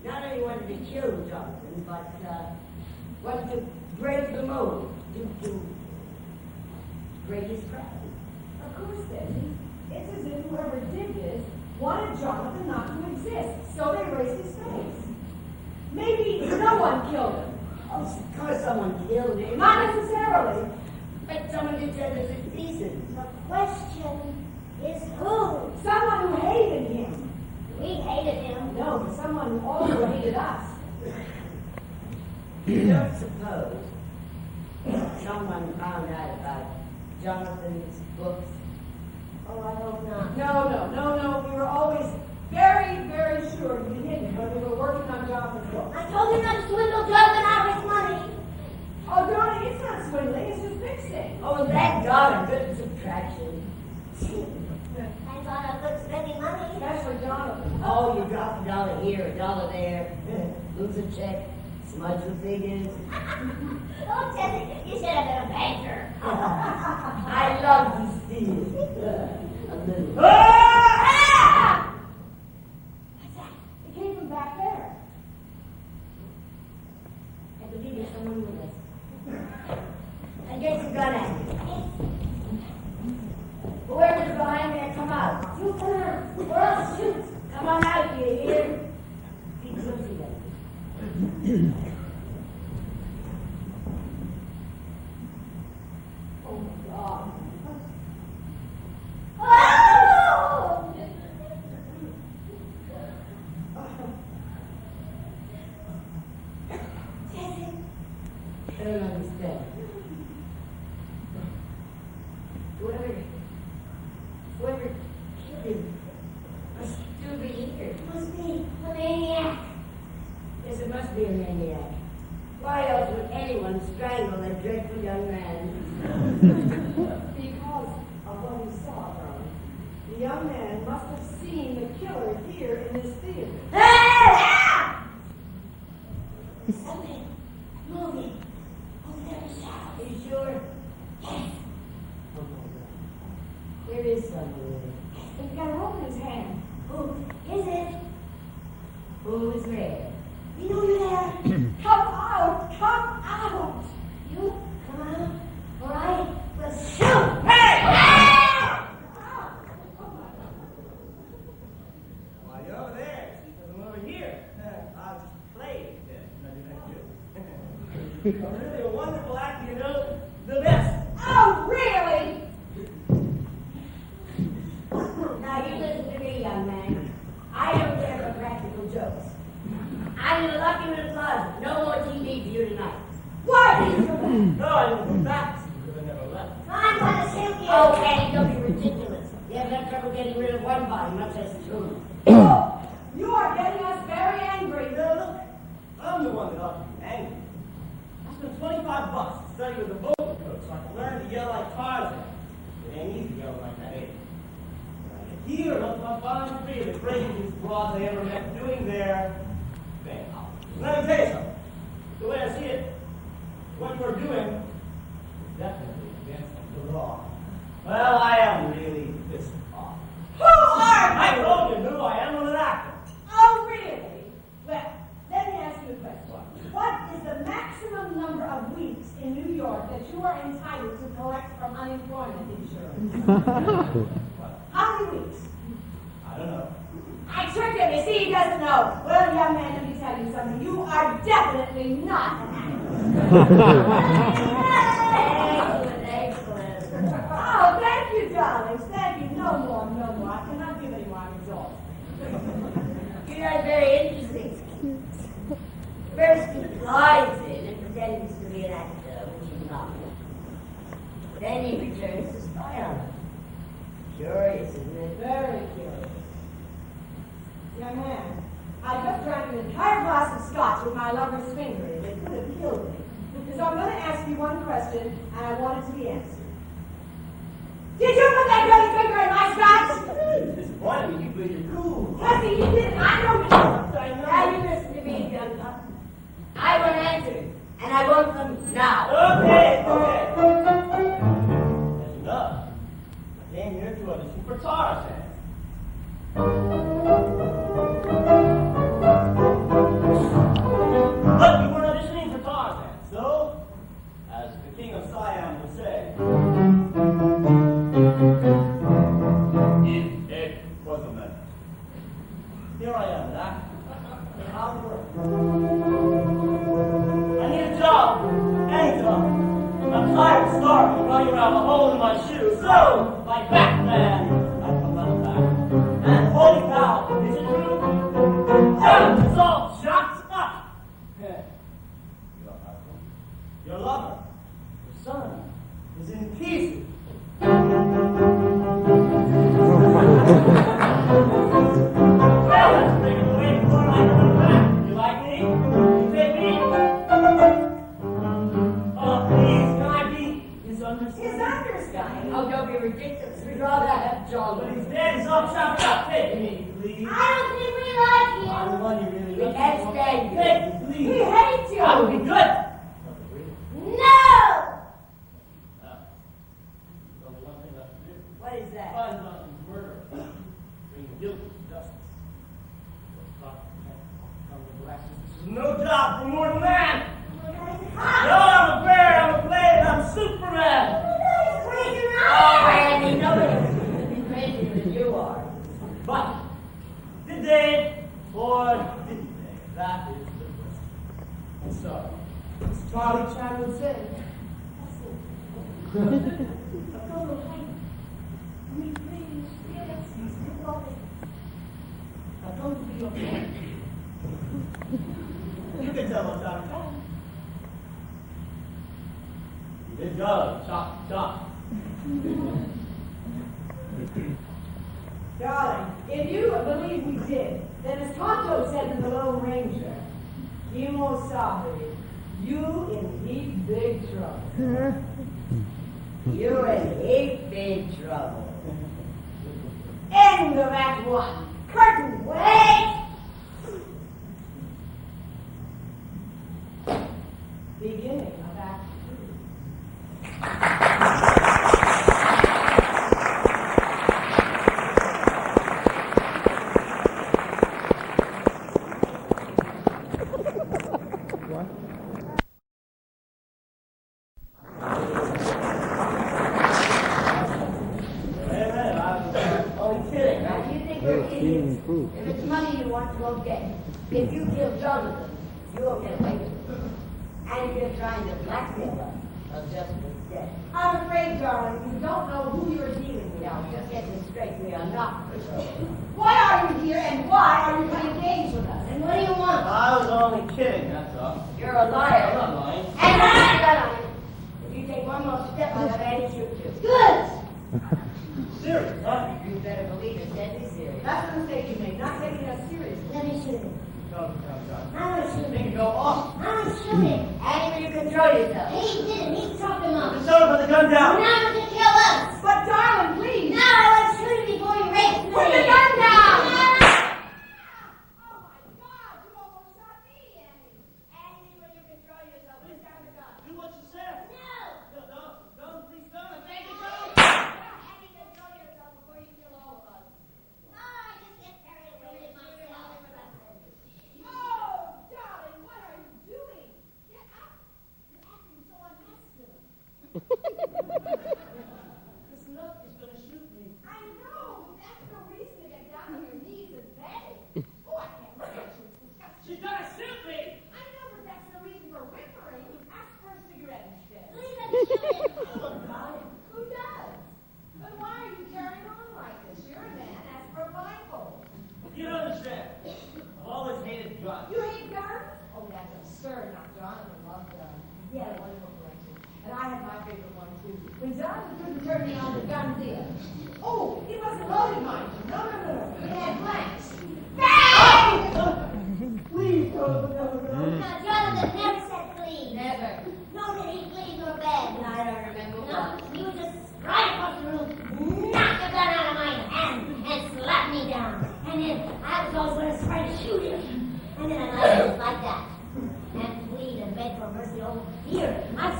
not only wanted to kill Jonathan, but wanted to break the mold, to break his crown. Of course, Betty. It's as if whoever did this wanted Jonathan not to exist, so they raised his face. Maybe no one killed him. Of course someone killed him. Not necessarily. But someone did say there's a reason. The question is who? Someone who hated him. We hated him. No, but someone who also hated us. You don't suppose someone found out about Jonathan's books? Oh, I hope not. No. We were always very, very sure you hidden when we were working on Jonathan's book. I told you not to swindle Jonathan out of his money. Oh, darling, it's not swindling, it's just fixing. Oh, thank God, I'm good at subtraction. Thank God I'm good spending money. Especially Jonathan. Oh, you drop a dollar here, a dollar there, lose a check, smudge the figures. Oh, Teddy, you should have been a banker. I love to steal. A little. Ah! What's that? It came from back there. I believe there's someone with us. I guess you got at me. Whoever's behind there, come out. You come out, or else shoot. Come on out, you hear? Keep closely then. Oh, my God. Oh! Teddy. I don't understand. Whoever killed him must still be here. Must be a maniac. Yes, it must be a maniac. Why else would anyone strangle a dreadful young man? Because of what he saw, darling. The young man must have seen the killer here in this theater. Ah! Something moving over there south. Are you sure? Yes. Oh my God. There is someone there. He's got a rope in his hand. Who is it? Who is there? We know you're there. Come out! Come out! You come out, or I will shoot. Hey! Ah! Why, you're over there. Because I'm over here. I'll just play. Really a wonderful actor, you know. The best. Oh, really? Now you listen to me, young man. I don't care for practical jokes. I'm gonna lock you in the closet. No more TV for you tonight. What? No, I didn't come back because I never left. I'm going to shoot you. Oh, Annie, don't be ridiculous. You have enough trouble getting rid of one body, much less two. Oh, you are getting us very angry. No, look. I'm the one that ought to be angry. I spent $25 to study with a vocal coach so I can learn to yell like Tarzan. It ain't easy yelling like that, is it? Here, look my fine three of the craziest broads I ever met doing their thing. Let me tell you something. The way I see it, what you're doing is definitely against the law. Well, I am really pissed off. Who are you? I told you who I am. I'm an actor. Oh, really? Well, let me ask you a question. What is the maximum number of weeks in New York that you are entitled to collect from unemployment insurance. How many weeks? I don't know. I tricked him. You see, he doesn't know. Well, young man, let me tell you something. You are definitely not an Excellent. Oh, thank you, darlings. Thank you. No more, no more. I cannot give any more results. You know, it's very interesting. First he glides in and pretends to be an actor, which he's not. Then he returns to spy on her. Curious, isn't it? Very curious. Young man, I just drank an entire glass of scotch with my lover's finger in it. It could have killed me. So I'm going to ask you one question, and I want it to be answered. Did you put that dirty finger in my scotch? It's disappointing you, but you're cool. Jesse, you didn't. I know you didn't. Now you listen to me, young buck. I want answers, and I want them now. Okay. That's enough. I came here to audition for Tarzan. But you weren't auditioning for Tarzan, so, as the king of Siam would say, if it was a man. Here I am, an actor. How's it work? I need a job. Any job. I'm tired of starving, running around a hole in my shoe. So, like Batman, I come running back. And holy cow, is it true? Yeah, it's all shots up. Your husband, your lover, your son is in pieces. Well, let's bring it away before I come back. You like me? You take me? Oh, please, can I be his understudy? His understudy? Oh, don't be ridiculous. We'd rather have John. But he's dead, he's all chopped up. Take me, please. I don't think we like him. I'm the one you really We love. can't stand you. Take me, please. He hates you. I would be good. No! There's only one thing left to do. What is that? Find Johnson's murderer. Bring him guilty to justice. This is no job for mortal man. No, I'm a bear, I'm a blade, I'm Superman. Oh, Andy, nobody is crazier than you are. But did they or didn't they? That is the question. And so, as Charlie Chan would say, I've come to be your friend. You can tell what's out of town. You did go, chop, chop. Darling, if you believe we did, then as Tonto said to the Lone Ranger, Kimo Sardi, you in deep big trouble. You're in heap big trouble. End of Act 1. Curtain, wait! Beginning of Act 2. If it's money you want, you won't get it. If you kill Jonathan, you won't get away with it. And if you're trying to blackmail us, I'll just be dead. I'm afraid, darling, you don't know who you're dealing with. Now, just get this straight, we are not for sure. Why are you here and why are you playing games with us? And what do you want? I was only kidding, that's all. You're a liar. I'm not lying. And I'm not. If you take one more step, I'll have Annie shoot you. Good! Serious, huh? You better believe it's deadly serious. That's the mistake you made, not taking us seriously. Let me shoot him. Come. I want to shoot Make him. it go off. I want to shoot him. Annie, will you control yourself? He didn't. He chopped him up. Just tell him to put the gun down. Now he can kill us. But darling, please! Now I want to shoot him before he rapes me. Put the gun down! No. Oh my God, you almost shot me, Annie. Annie, will you control yourself? Put down the gun. Do what you said. No. Don't, please don't. I beg you, don't. Annie, control yourself before you kill all of us. No, I just get carried away with myself. Oh, darling, what are you doing? Get up. You're acting so unmasculine.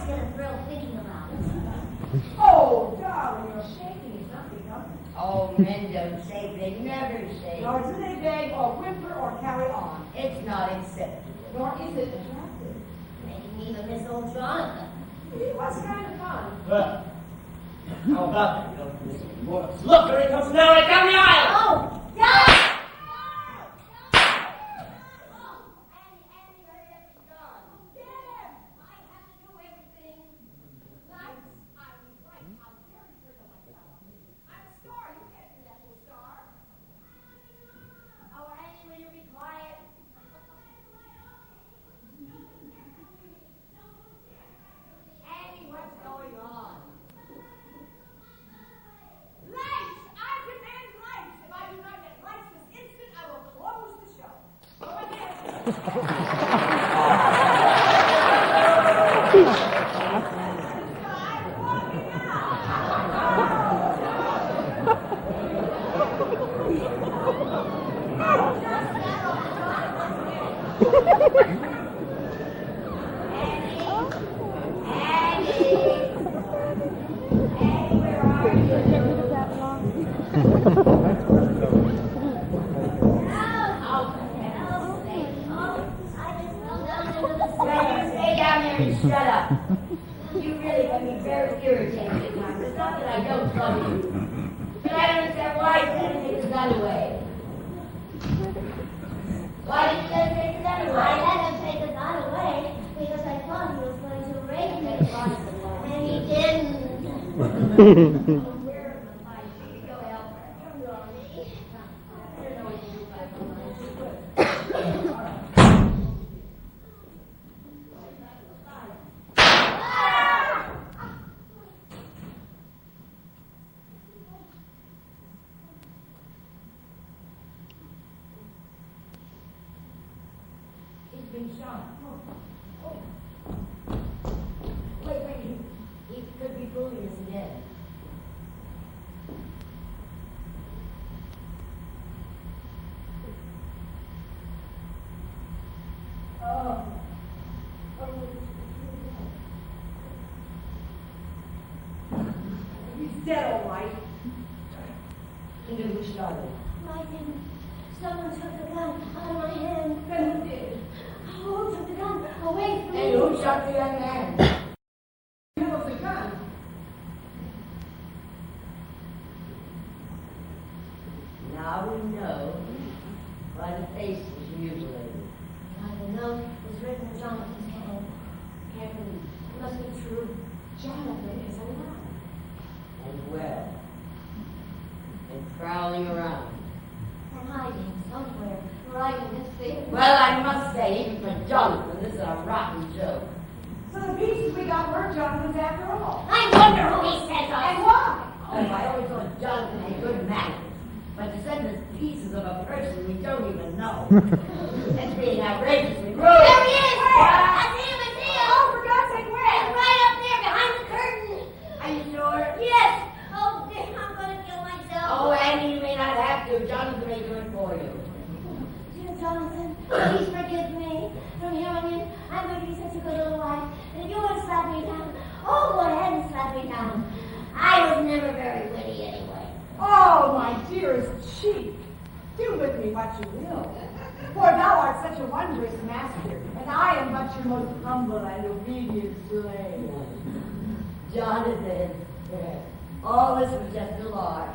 just get a thrill thinking about it. Oh, darling, you're shaking. It's not becoming. Oh, men don't shake. They never shake. Nor do they beg or whimper or carry on. It's not acceptable. Nor is it attractive. Making me even miss old Jonathan. It was kind of fun. Well, how about that? You don't miss any more. Look, there he comes now, right down the aisle! Oh, yeah! Shut up. You really can be very irritating at times. It's not that I don't love you. But I don't understand why you didn't take the gun away. Why did you let him take the gun away? I let him take the gun away because I thought he was going to rape me. And he didn't. Where am I? She can go help her. I don't know what to do about it. Been shot. Oh. Wait, he could be fooling us again. Oh. He's dead, all right. He knew who shot him. I didn't. Someone took the gun out of my hand. Then who did? Who took the gun away from me? And who shot the young man? Who was the gun? Now we know why the face was mutilated. The note was written in Jonathan's hand. Can't believe it. It must be true. Jonathan is alive. And well. And prowling around. And hiding somewhere, right in his face. Well, I must say, even for Jonathan, this is a rotten joke. So the pieces we got were Jonathan's after all. I wonder who he sent us. And why? Oh, I always thought Jonathan had good manners. But to send us pieces of a person we don't even know. That's being outrageously rude. There he is! Yeah. I see him, I see him! Oh, for God's sake, where? He's right up there behind the curtain. Are you sure? Yes! Oh, dear, I'm going to kill myself. Oh, Annie, you may not have to. Jonathan may do it for you. Dear Jonathan, please forgive me. From here on in, I'm going to be such a good little wife. And if you want to slap me down, oh, go ahead and slap me down. I was never very witty anyway. Oh, my dearest cheek. Do with me what you will. For thou art such a wondrous master, and I am but your most humble and obedient slave. Jonathan, all this was just a lark.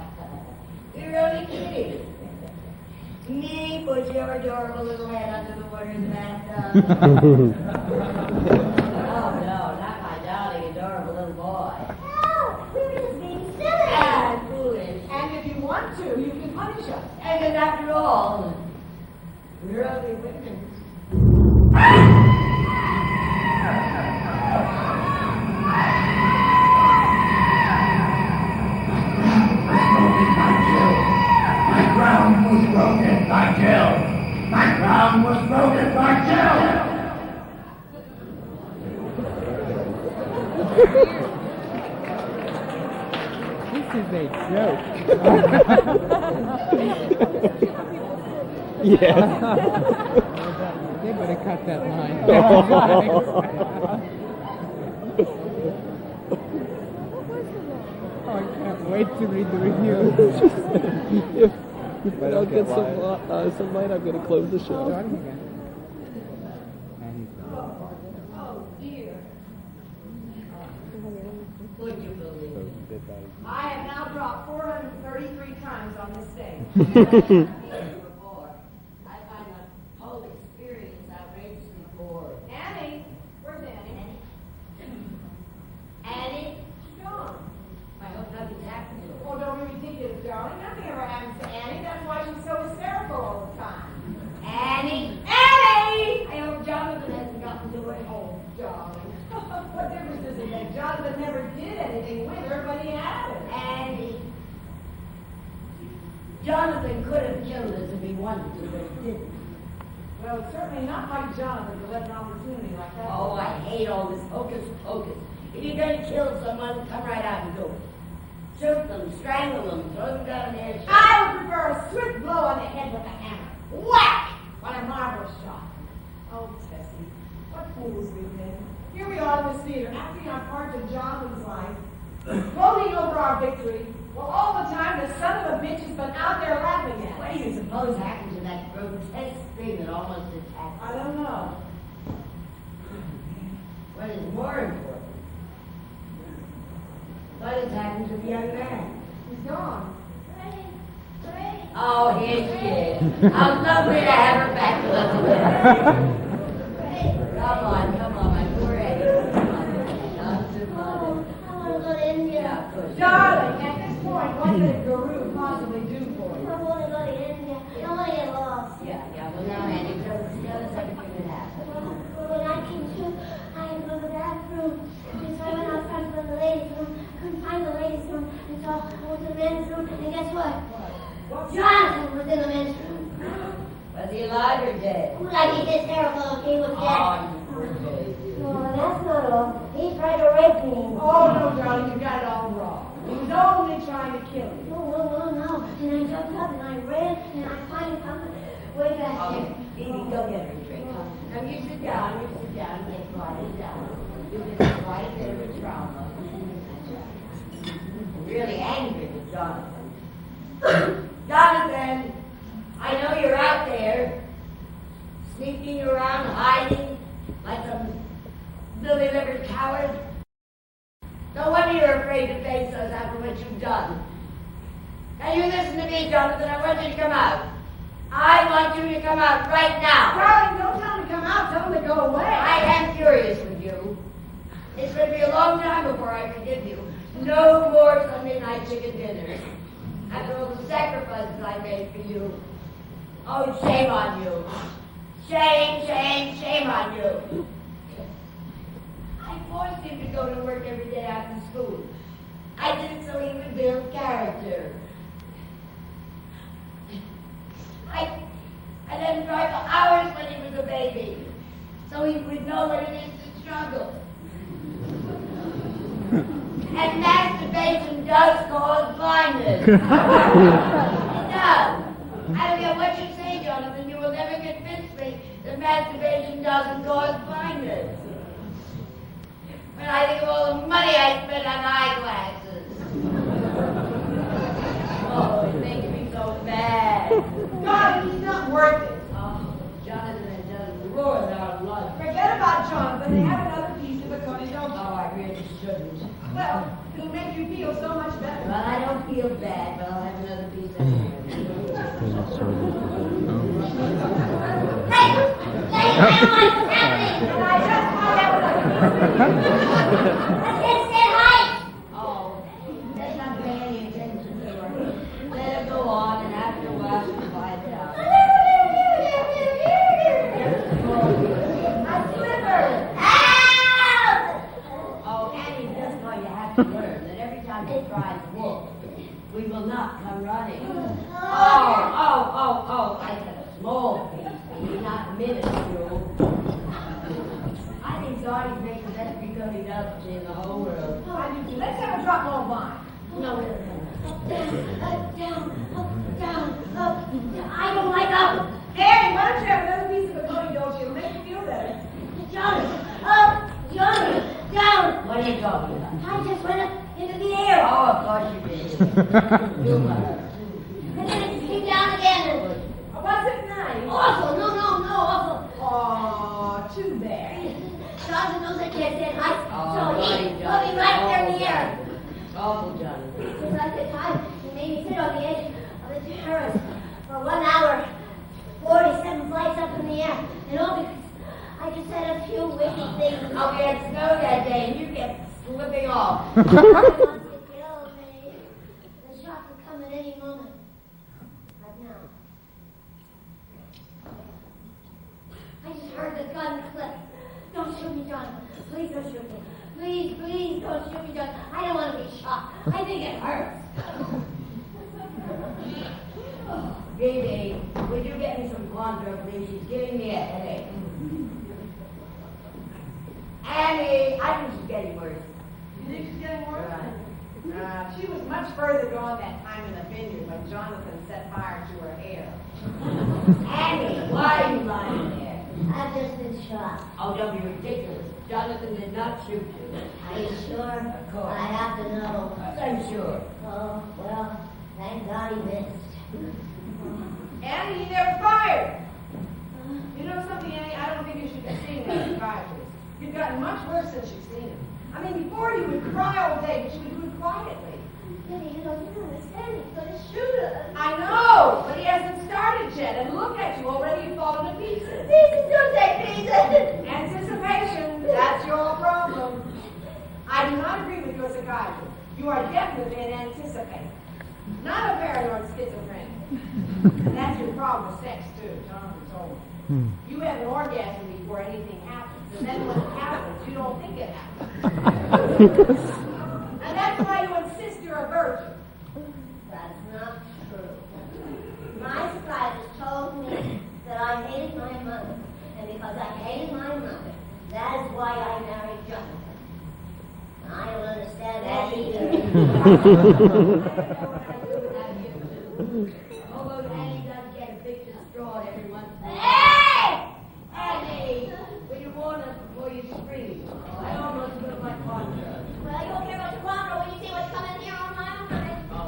You're only kidding. Me put your adorable little head under the water in the bathtub. Oh no, not my darling, adorable little boy. No, we were just being silly. And foolish. And if you want to, you can punish us. And then after all, we're only women. My crown was broken by Jill. My crown was broken by Jill. This is a joke. Yeah. They better cut that line. wait to read the review. if I don't get some light, I'm gonna close the show. Oh dear. Would you believe it? I have now dropped 433 times on this stage. Before. I find the whole experience outrageously bored. Annie, where's Annie? Annie? She's gone. I hope nothing's happened to her. Oh, don't be ridiculous, darling. Nothing ever happens to Annie. That's why she's so hysterical all the time. Annie? Annie! I hope Jonathan hasn't gotten to her. Oh, darling. What difference does it make? Jonathan never did anything with her, but he had her. Annie. Jonathan could have killed us if he wanted to, but he didn't. Well, it's certainly not like Jonathan to let an opportunity like that. Oh, I hate all this hocus pocus. If you're going to kill someone, come right out and do it. Shoot them, strangle them, throw them down an air. I would prefer a swift blow on the head with a hammer. Whack! What a marvelous shot. Oh, Tessie, what fools we've been. Here we are in this theater, acting our part of Jonathan's life, gloating over our victory, while all the time the son of a bitch has been out there laughing at us. What do you suppose happened to that grotesque thing that almost attacked us? I don't know. What is more important? What has happened to the young man? He's gone. Oh, here she is. How lovely to have her back with us again. Come on, my poor Eddie. Come on. I want to go to India. Yeah, push. Darling, at this point, what could Guru possibly do for you? I want to go to India. I don't want to get lost. Yeah, well now, Andy, tell us everything that happened. When I came to, I had to go to the bathroom. And so I went outside to the ladies' room. Couldn't find the ladies' room. And so I went to the men's room. And guess what? Jonathan was in the men's room. Was he alive or dead? Like he hysterical. He was dead. Oh, you poor baby. No, that's not all. He tried to rape me. Oh, no, darling, you got it all wrong. He was only trying to kill you. No. And I jumped up and I ran and I finally found the way back Oh, there. Edie, go get her a drink. Now you sit down, get quiet down. You get quiet there with trauma. Really angry with Jonathan. Jonathan, I know you're out there, sneaking around, hiding like some lily-livered coward. No wonder you're afraid to face us after what you've done. Now you listen to me, Jonathan. I want you to come out. I want you to come out right now. Darling, don't tell him to come out. Tell him to go away. I am furious with you. It's going to be a long time before I forgive you. No more Sunday night chicken dinners. After all the sacrifices I made for you. Oh, shame on you. Shame on you. I forced him to go to work every day after school. I did it so he would build character. I let him drive for hours when he was a baby, so he would know what it is to struggle. And masturbation does cause blindness. It does. I don't care what you say, Jonathan, you will never convince me that masturbation doesn't cause blindness. When I think of all the money I spent on eyeglasses. Oh, it makes me so mad. Darling, he's not worth it. Oh, Jonathan has just roared out blood. Forget about Jonathan. They have another piece of it coming, don't Oh, you? I really shouldn't. Well, it'll make you feel so much better. Well, I don't feel bad, but I'll have another piece of it. And I just found out Oh, let's not pay any attention to her. Let her go on, and after a while she'll quiet down. I slivered. Oh, Annie's just going to have to learn that every time she tries wolf, we will not come running. Oh, I said a small piece, not minuscule. I think Sardi makes the best recording up in the whole world. Oh, I do too. Let's have a drop more wine. No, I don't like up. Annie, why don't you have another piece of the cookie dough? It'll make you feel better. Jonathan, up, Jonathan, down. What are you talking about? I just went up into the air. Oh, of course you did. You mother. And then it came down again. Was it nice? Awful, no, awful. Aw, too bad. Tarzan knows I can't stand heights, Oh, so he buddy, put me Johnny, right there in the air. Awful, Johnny. Just like the time he made me sit on the edge of the terrace for 1 hour, 47 flights up in the air, and all because I just said a few wicked things. Oh, we had snow that day, and you kept slipping off. He wants to kill me. The shot could come at any moment. But now, I just heard the gun click. Don't shoot me, John. Please don't shoot me. Please don't shoot me, John. I don't want to be shot. I think it hurts. Baby, would you get me some Contro, please? She's giving me a headache. Annie, I think she's getting worse. You think she's getting worse? Right. She was much further gone that time in the vineyard when Jonathan set fire to her hair. Annie, why are you lying there? I've just been shot. Oh, don't be ridiculous. Jonathan did not shoot you. Are you sure? Of course. I have to know. I'm sure. Oh, well, thank God he missed. Annie, he never fired. You know something, Annie? I don't think you should be seeing that psychiatrist. You've gotten much worse since you've seen him. I mean, before you would cry all day, but you would do it quietly. Daddy, you don't understand. He's going to shoot us. I know, but he hasn't started yet. And look at you, already you've fallen to pieces. Pieces, don't say pieces. Anticipation, that's your problem. I do not agree with your psychiatrist. You are definitely an anticipator, not a paranoid schizophrenic. And that's your problem with sex, too, Jonathan told me. You have an orgasm before anything happens, and then when it happens, you don't think it happened. And that's why you insist you're a virgin. That's not true. My psychiatrist told me that I hated my mother. And because I hated my mother, that is why I married Jonathan. I don't understand that either. Although Annie does get a bit distraught every once in a while. Hey! Annie, will you warn us before you scream? I almost put my Contro. Well, you won't care about your Contro when you see what's coming here on my mind. Oh.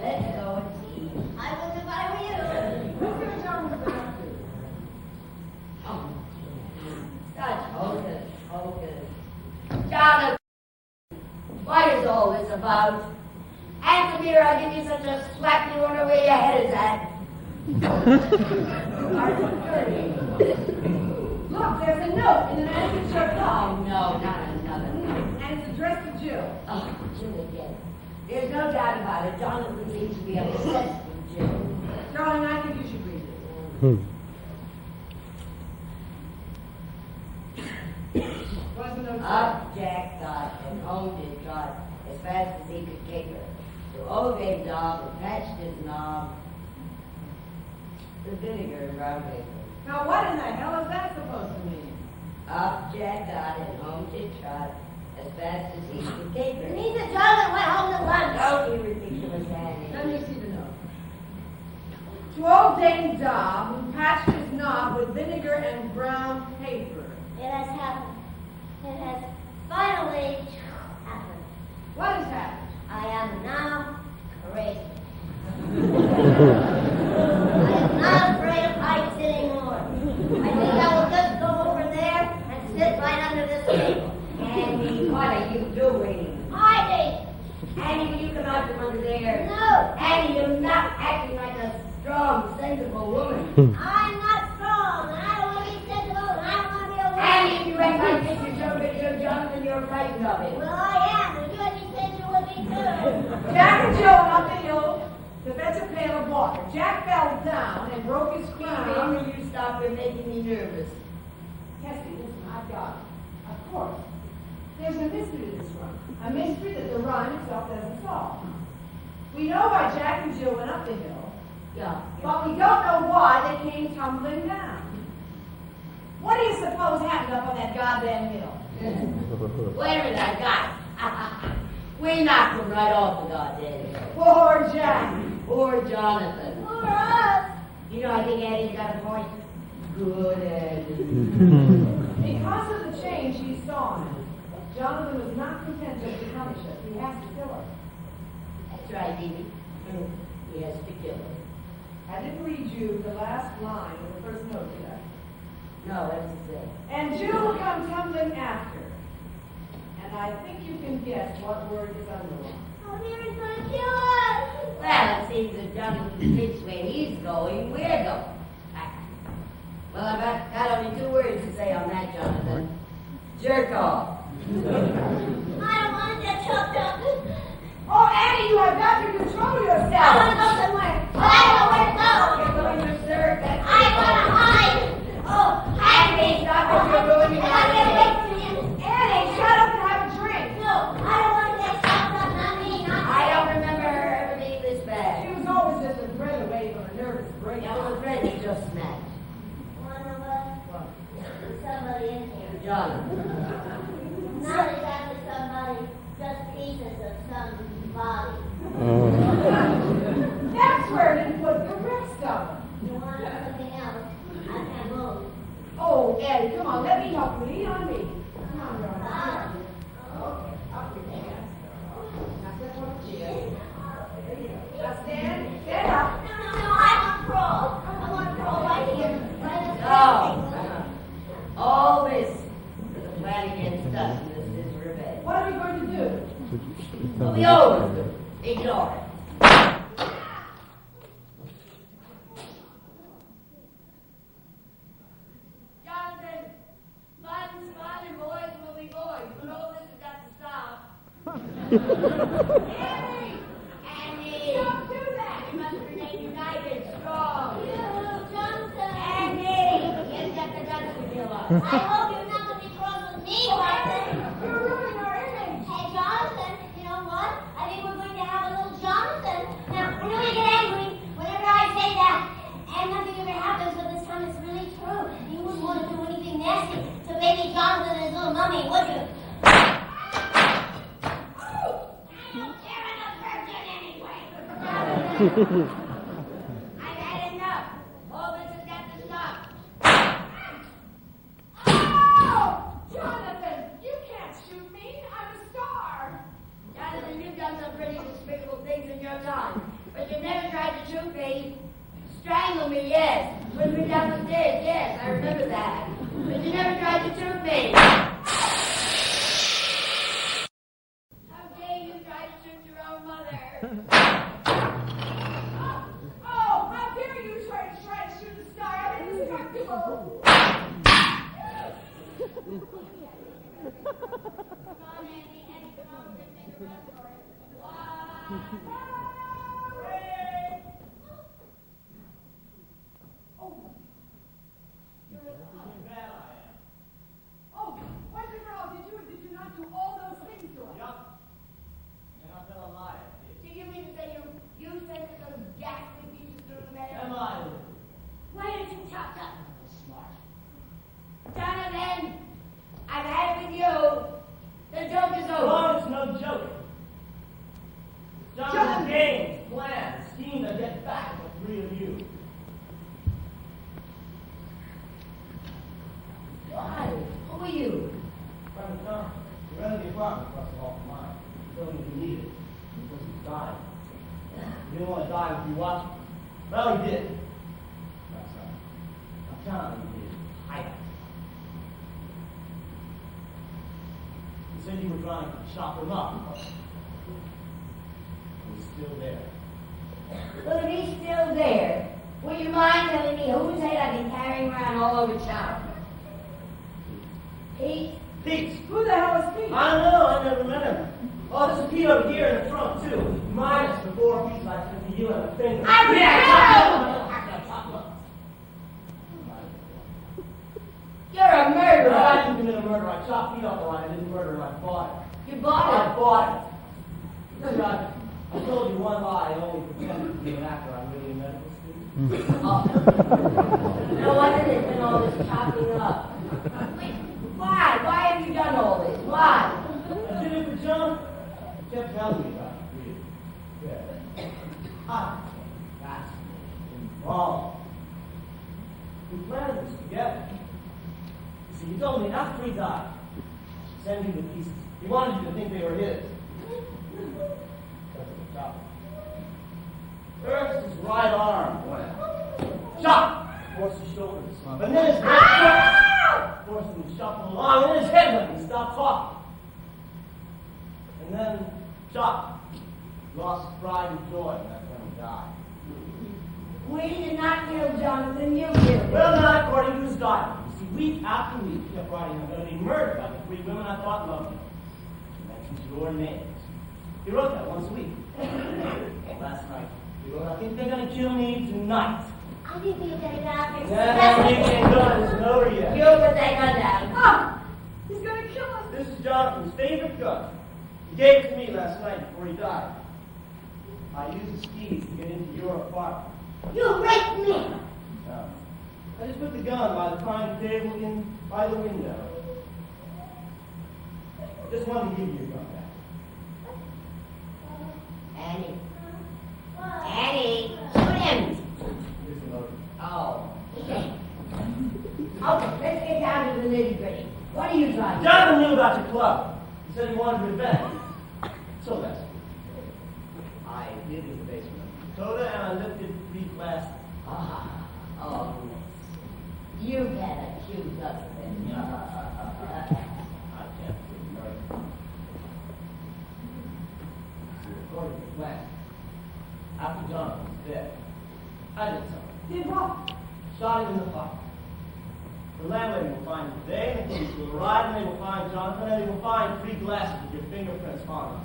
Let's go and see. I wouldn't if I were you. Who's going to tell me what's going to do? Oh. Such hocus. Jonathan, what is all this about? Answer me or I'll give you such a slap you wonder where your head is at. Are you dirty? Look, there's a note in the manuscript shirt Oh, no, not another note. and it's addressed to Jill. Oh, Jill again. There's no doubt about it. Jonathan seems to be obsessed with Jill. Darling, I think you should read it. What's the note say? Up Jack got and home did got as fast as he could kick her. So old Dave Dog patched his knob with vinegar and brown paper. Now, what in the hell is that supposed to mean? Up Jack got and home did trot as fast as he could kick her. It means that Jonathan went home to lunch. Don't be ridiculous, Annie. Let me see the note. To old Dame Dob, who patched his knob with vinegar and brown paper. It has happened. It has finally happened. What has happened? I am now crazy. I am not afraid of heights anymore. I think I will just go over there and sit right under this table. Annie, what are you doing? Hiding! Annie, will you come out from under there? No! Annie, you're not acting like a strong, sensible woman. I'm not strong, and I don't want to be sensible, and I don't want to be a woman. Annie, if you act like this, you're so big, Jonathan, you're frightened of him. Well, I am, and you and me said you would be too. Jack and Jill went up the hill to fetch a pail of water. Jack fell down and broke his crown. Will you stop? You're making me nervous. Tessie, listen, I've got it. Of course. There's a mystery to this run. A mystery that the run itself doesn't solve. We know why Jack and Jill went up the hill, Yeah. but we don't know why they came tumbling down. What do you suppose happened up on that goddamn hill? Wait a minute, I got it. We knocked him right off the goddamn hill. Poor Jack. Poor Jonathan. For us. You know, I think Annie's got a point. Good, Annie. Because of the change he saw in him, Jonathan was not content just to punish us. He has to kill us. That's right, Dee. He has to kill her. I didn't read you the last line of the first note today. No, what does it say? And Jill will come tumbling after. And I think you can guess what word is underlined. Oh, Mary's gonna kill us! Well, it seems that Jonathan thinks where he's going, we're going. Well, I've got only 2 words to say on that, Jonathan. Jerk off. I don't want to get choked up. Oh, Annie, you have got to control yourself. I want to go somewhere. I don't know where to go. You're going to serve that. I want to hide. Oh, hide me. Stop what you're doing. I want to get away from him. Annie, shut up and have a drink. No, I don't want to get choked up. Not me. I don't remember her ever being this bad. She was always just a thread away from a nervous breakdown. That was a friend you just smacked. One of us. There's somebody in here. Jonathan. Not exactly somebody. Just pieces of some body. That's where he put the rest of them. You want something else? I can't move. Oh, Eddie, come on, let me help you. Lean on me. Come on, darling. Ah. Okay, up with your hands. Now step on the chair. There you go. Now stand. Stand up. No, I want to crawl. I want to crawl right here. Right at the No. All this is a plan against us. This is revenge. What are we going to do? It'll be over. Ignore it. Jonathan, fun and boys will be boys, but all this has got to stop. Annie! Don't do that! We must remain united, strong. Johnson. Annie! You've got the guts to kill us. I hope you're not going to be cross with me, Jonathan. You're ruining our image. Hey, Jonathan, you know what? I think we're going to have a little Jonathan. Now, I know you get angry whenever I say that, and nothing ever happens, but this time it's really true. You wouldn't want to do anything nasty to baby Jonathan and his little mummy, would you? I don't care enough virgin anyway. I've had enough. All this has got to stop. Oh! Jonathan, you can't shoot me. I'm a star. Jonathan, you've done some pretty despicable things in your time, but you never tried to shoot me. Strangle me, yes. Put me down the stairs, yes. I remember that. But you never tried to shoot me. How dare you try to shoot your own mother? Oh, how dare you try to shoot a star? I'm indestructible. Come on, Andy. Eddie, come on. We're going to make a run for it. One. Oh, what the girl? Did you not do all those things to us? Yup. And I'm gonna lie. Do you mean to say you sent those ghastly pieces through the mail? Am I? Why didn't you chop up? Smart. Jonathan, I've had it with you. The joke is over. No, it's no joke. Jonathan's games, plans, schemes to get back at the 3 of you. Why? Who are you? Friend of Tom, you rented the apartment across the hall from mine. You told me you needed it because he died. You didn't want to die with you watching. Well, he did. That's right. I'm telling you, he did. Hijinks. He said you were trying to chop him up. He's still there. Well, if he's still there, would you mind telling me whose head I've been carrying around all over town? Pete? Pete! Who the hell is Pete? I don't know, I never met him. Oh, there's a Pete over here in the front, too. Minus the 4 pieces I sent to you and the finger. I You're a murderer! I didn't commit a murder. I chopped Pete off the line. I didn't murder him. I bought it. You bought I it? bought it. Look, I told you one lie. I only pretended to be an actor. I'm really a medical student. No wonder there's been all this chopping up. Wait, why? Why have you done all this? Why? I did it for John. He kept telling me about it. Yeah. Hot. Fascinating. Wrong. We planned this together. You see, you told me after he died, send you the pieces He wanted you to think they were his. First, his right arm went. Shot! Forced his shoulder to slump. And then his head forced him to shuffle along. And then his head went and stopped talking. And then shot. Lost pride and joy, and that's when he died. We did not kill Jonathan, you killed him. Well, not according to his diary. You see, week after week, he kept writing, I'm going to be murdered by the 3 women I thought loved me. He mentions your names. He wrote that once a week. Last night, he wrote, I think they're going to kill me tonight. I think we'll get it out of That ain't done. It's over yet. You put that gun down. Ah! He's gonna kill us! This is Jonathan's favorite gun. He gave it to me last night before he died. I used the skis to get into your apartment. You raped me! No. I just put the gun by the pine table in by the window. Just wanted to give you your gun back. Annie. Annie, shoot him. Here's the motor. Oh. Okay, let's get down to the nitty-gritty. What are you trying to do? Jonathan knew about your club. He said he wanted revenge. So that's it. I hid in the basement of the Dakota and I lifted 3 glasses. Oh, miss. You've had a cute husband. I can't prove murder. See, according to the plan, after Jonathan was dead, I did something. Did what? Shot him in the heart. The landlady will find him today, and the police will arrive, and they will find Jonathan, and they will find 3 glasses with your fingerprints on them.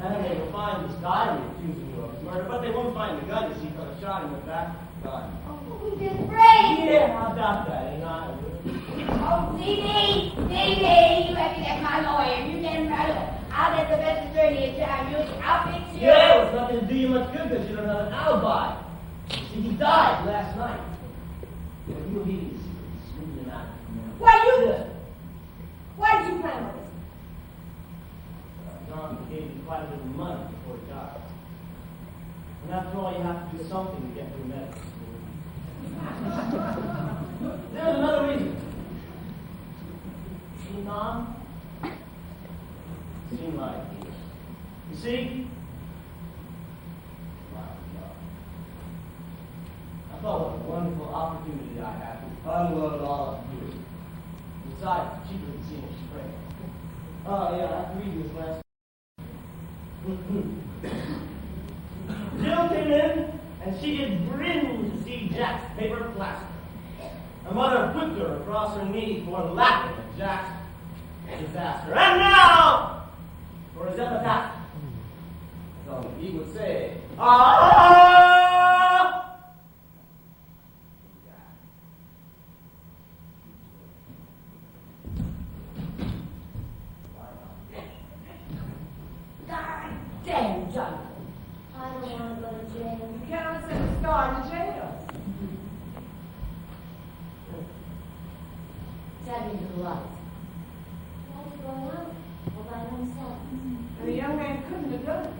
And they will find this diary accusing you of his murder, but they won't find the gun, you see, because I shot him with that gun. Oh, we did great! Yeah, how about that, ain't I? Oh, Dee, you have to get my lawyer. You get him right up. I'll get the best attorney in town. I'll fix you. Yeah, it's not going to do you much good because you don't have an alibi. See, he died last night. But you'll be smoothing out. Why did you plan on this? Jonathan gave you quite a bit of money before he died. And after all, you have to do something to get through medical school. There's another reason. See, Mom? Seemed like it. You see? I thought what a wonderful opportunity I had to unload all of you. Besides, it's cheaper than seeing a spring. Oh, yeah, I have to read this last. Jill came in, and she did grin to see Jack's paper plaster. Her mother whipped her across her knee for laughing at Jack's disaster. And now, for his epitaph. So he would say, ah! God damn, Jonathan. I don't want to go to jail. You cannot send a star to jail. Tell me the light. What's going on? All by himself. And the young man couldn't have done it.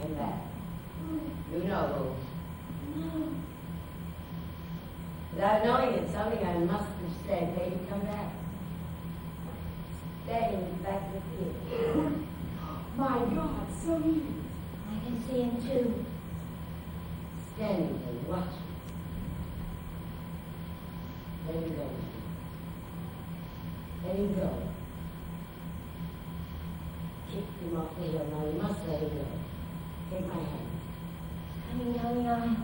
Come back. You know who. No. Without knowing it, something I must have said made him come back. Staying back with you. My God, so easy. I can see him too. Standing and watching. Let him go. Let him go. Kick him off the hill. Now you must let him go. Take my hand. Coming down the aisle.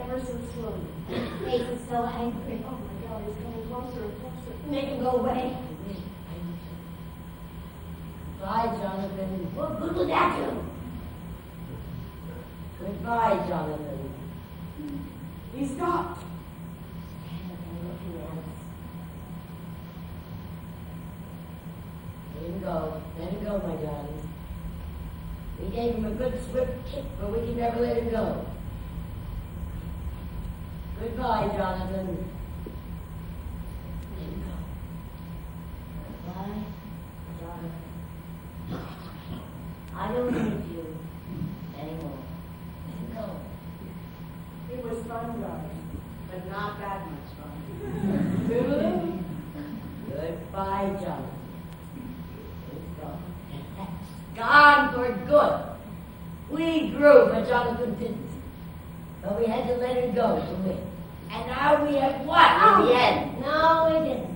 Ever so slowly. His face is so angry. Oh my God, he's coming closer and closer. Make him go away. Goodbye, Jonathan. What good would that do? Goodbye, Jonathan. He stopped. Stand and looking at us. Let him go. Let him go, my darling. We gave him a good swift kick, but we can never let him go. Goodbye, Jonathan. Let him go. Goodbye, Jonathan. I don't need you anymore. Let him go. It was fun, darling, but not that much fun. good. We grew, but Jonathan didn't. But we had to let it go to win. And now we have won in the end. No, we didn't.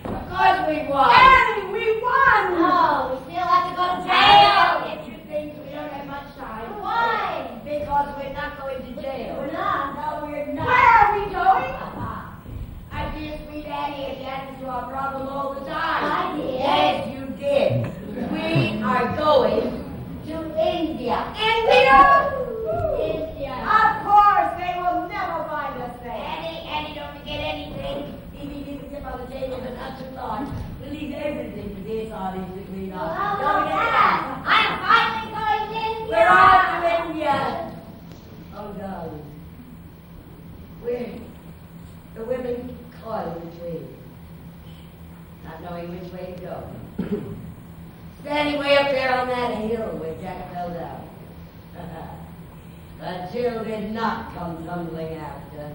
Of course we won. Annie, we won! No, we still have to go to jail. If you think we don't have much time. Why? Because we're not going to jail. We're not. No, we're not. Where are we going? I be a sweet Annie and that is our problem all the time. I did. Yes, you did. We are going to India. India? India. Of course, they will never find us there. Annie, don't forget anything. Even leave the tip on the table, but not too large. We'll leave everything to this audience to clean up. Well, Don't forget that. I'm finally going to India. We're off to India. Oh, darling. We're the women caught in between, not knowing which way to go. Standing way up there on that hill where Jack fell down. But Jill did not come tumbling after.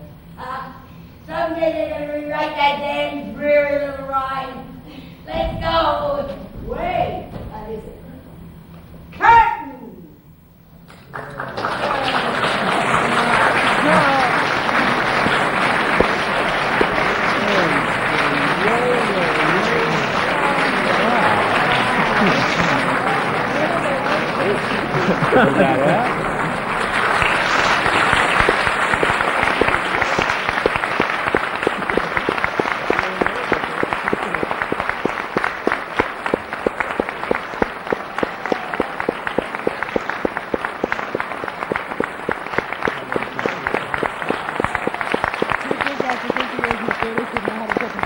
Someday they're going to rewrite that damn dreary little rhyme. Let's go. Wait, What is it? curtain! Could have put out the first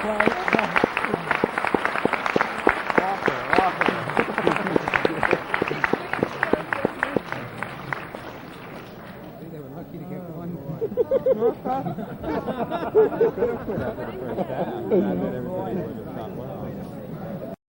half.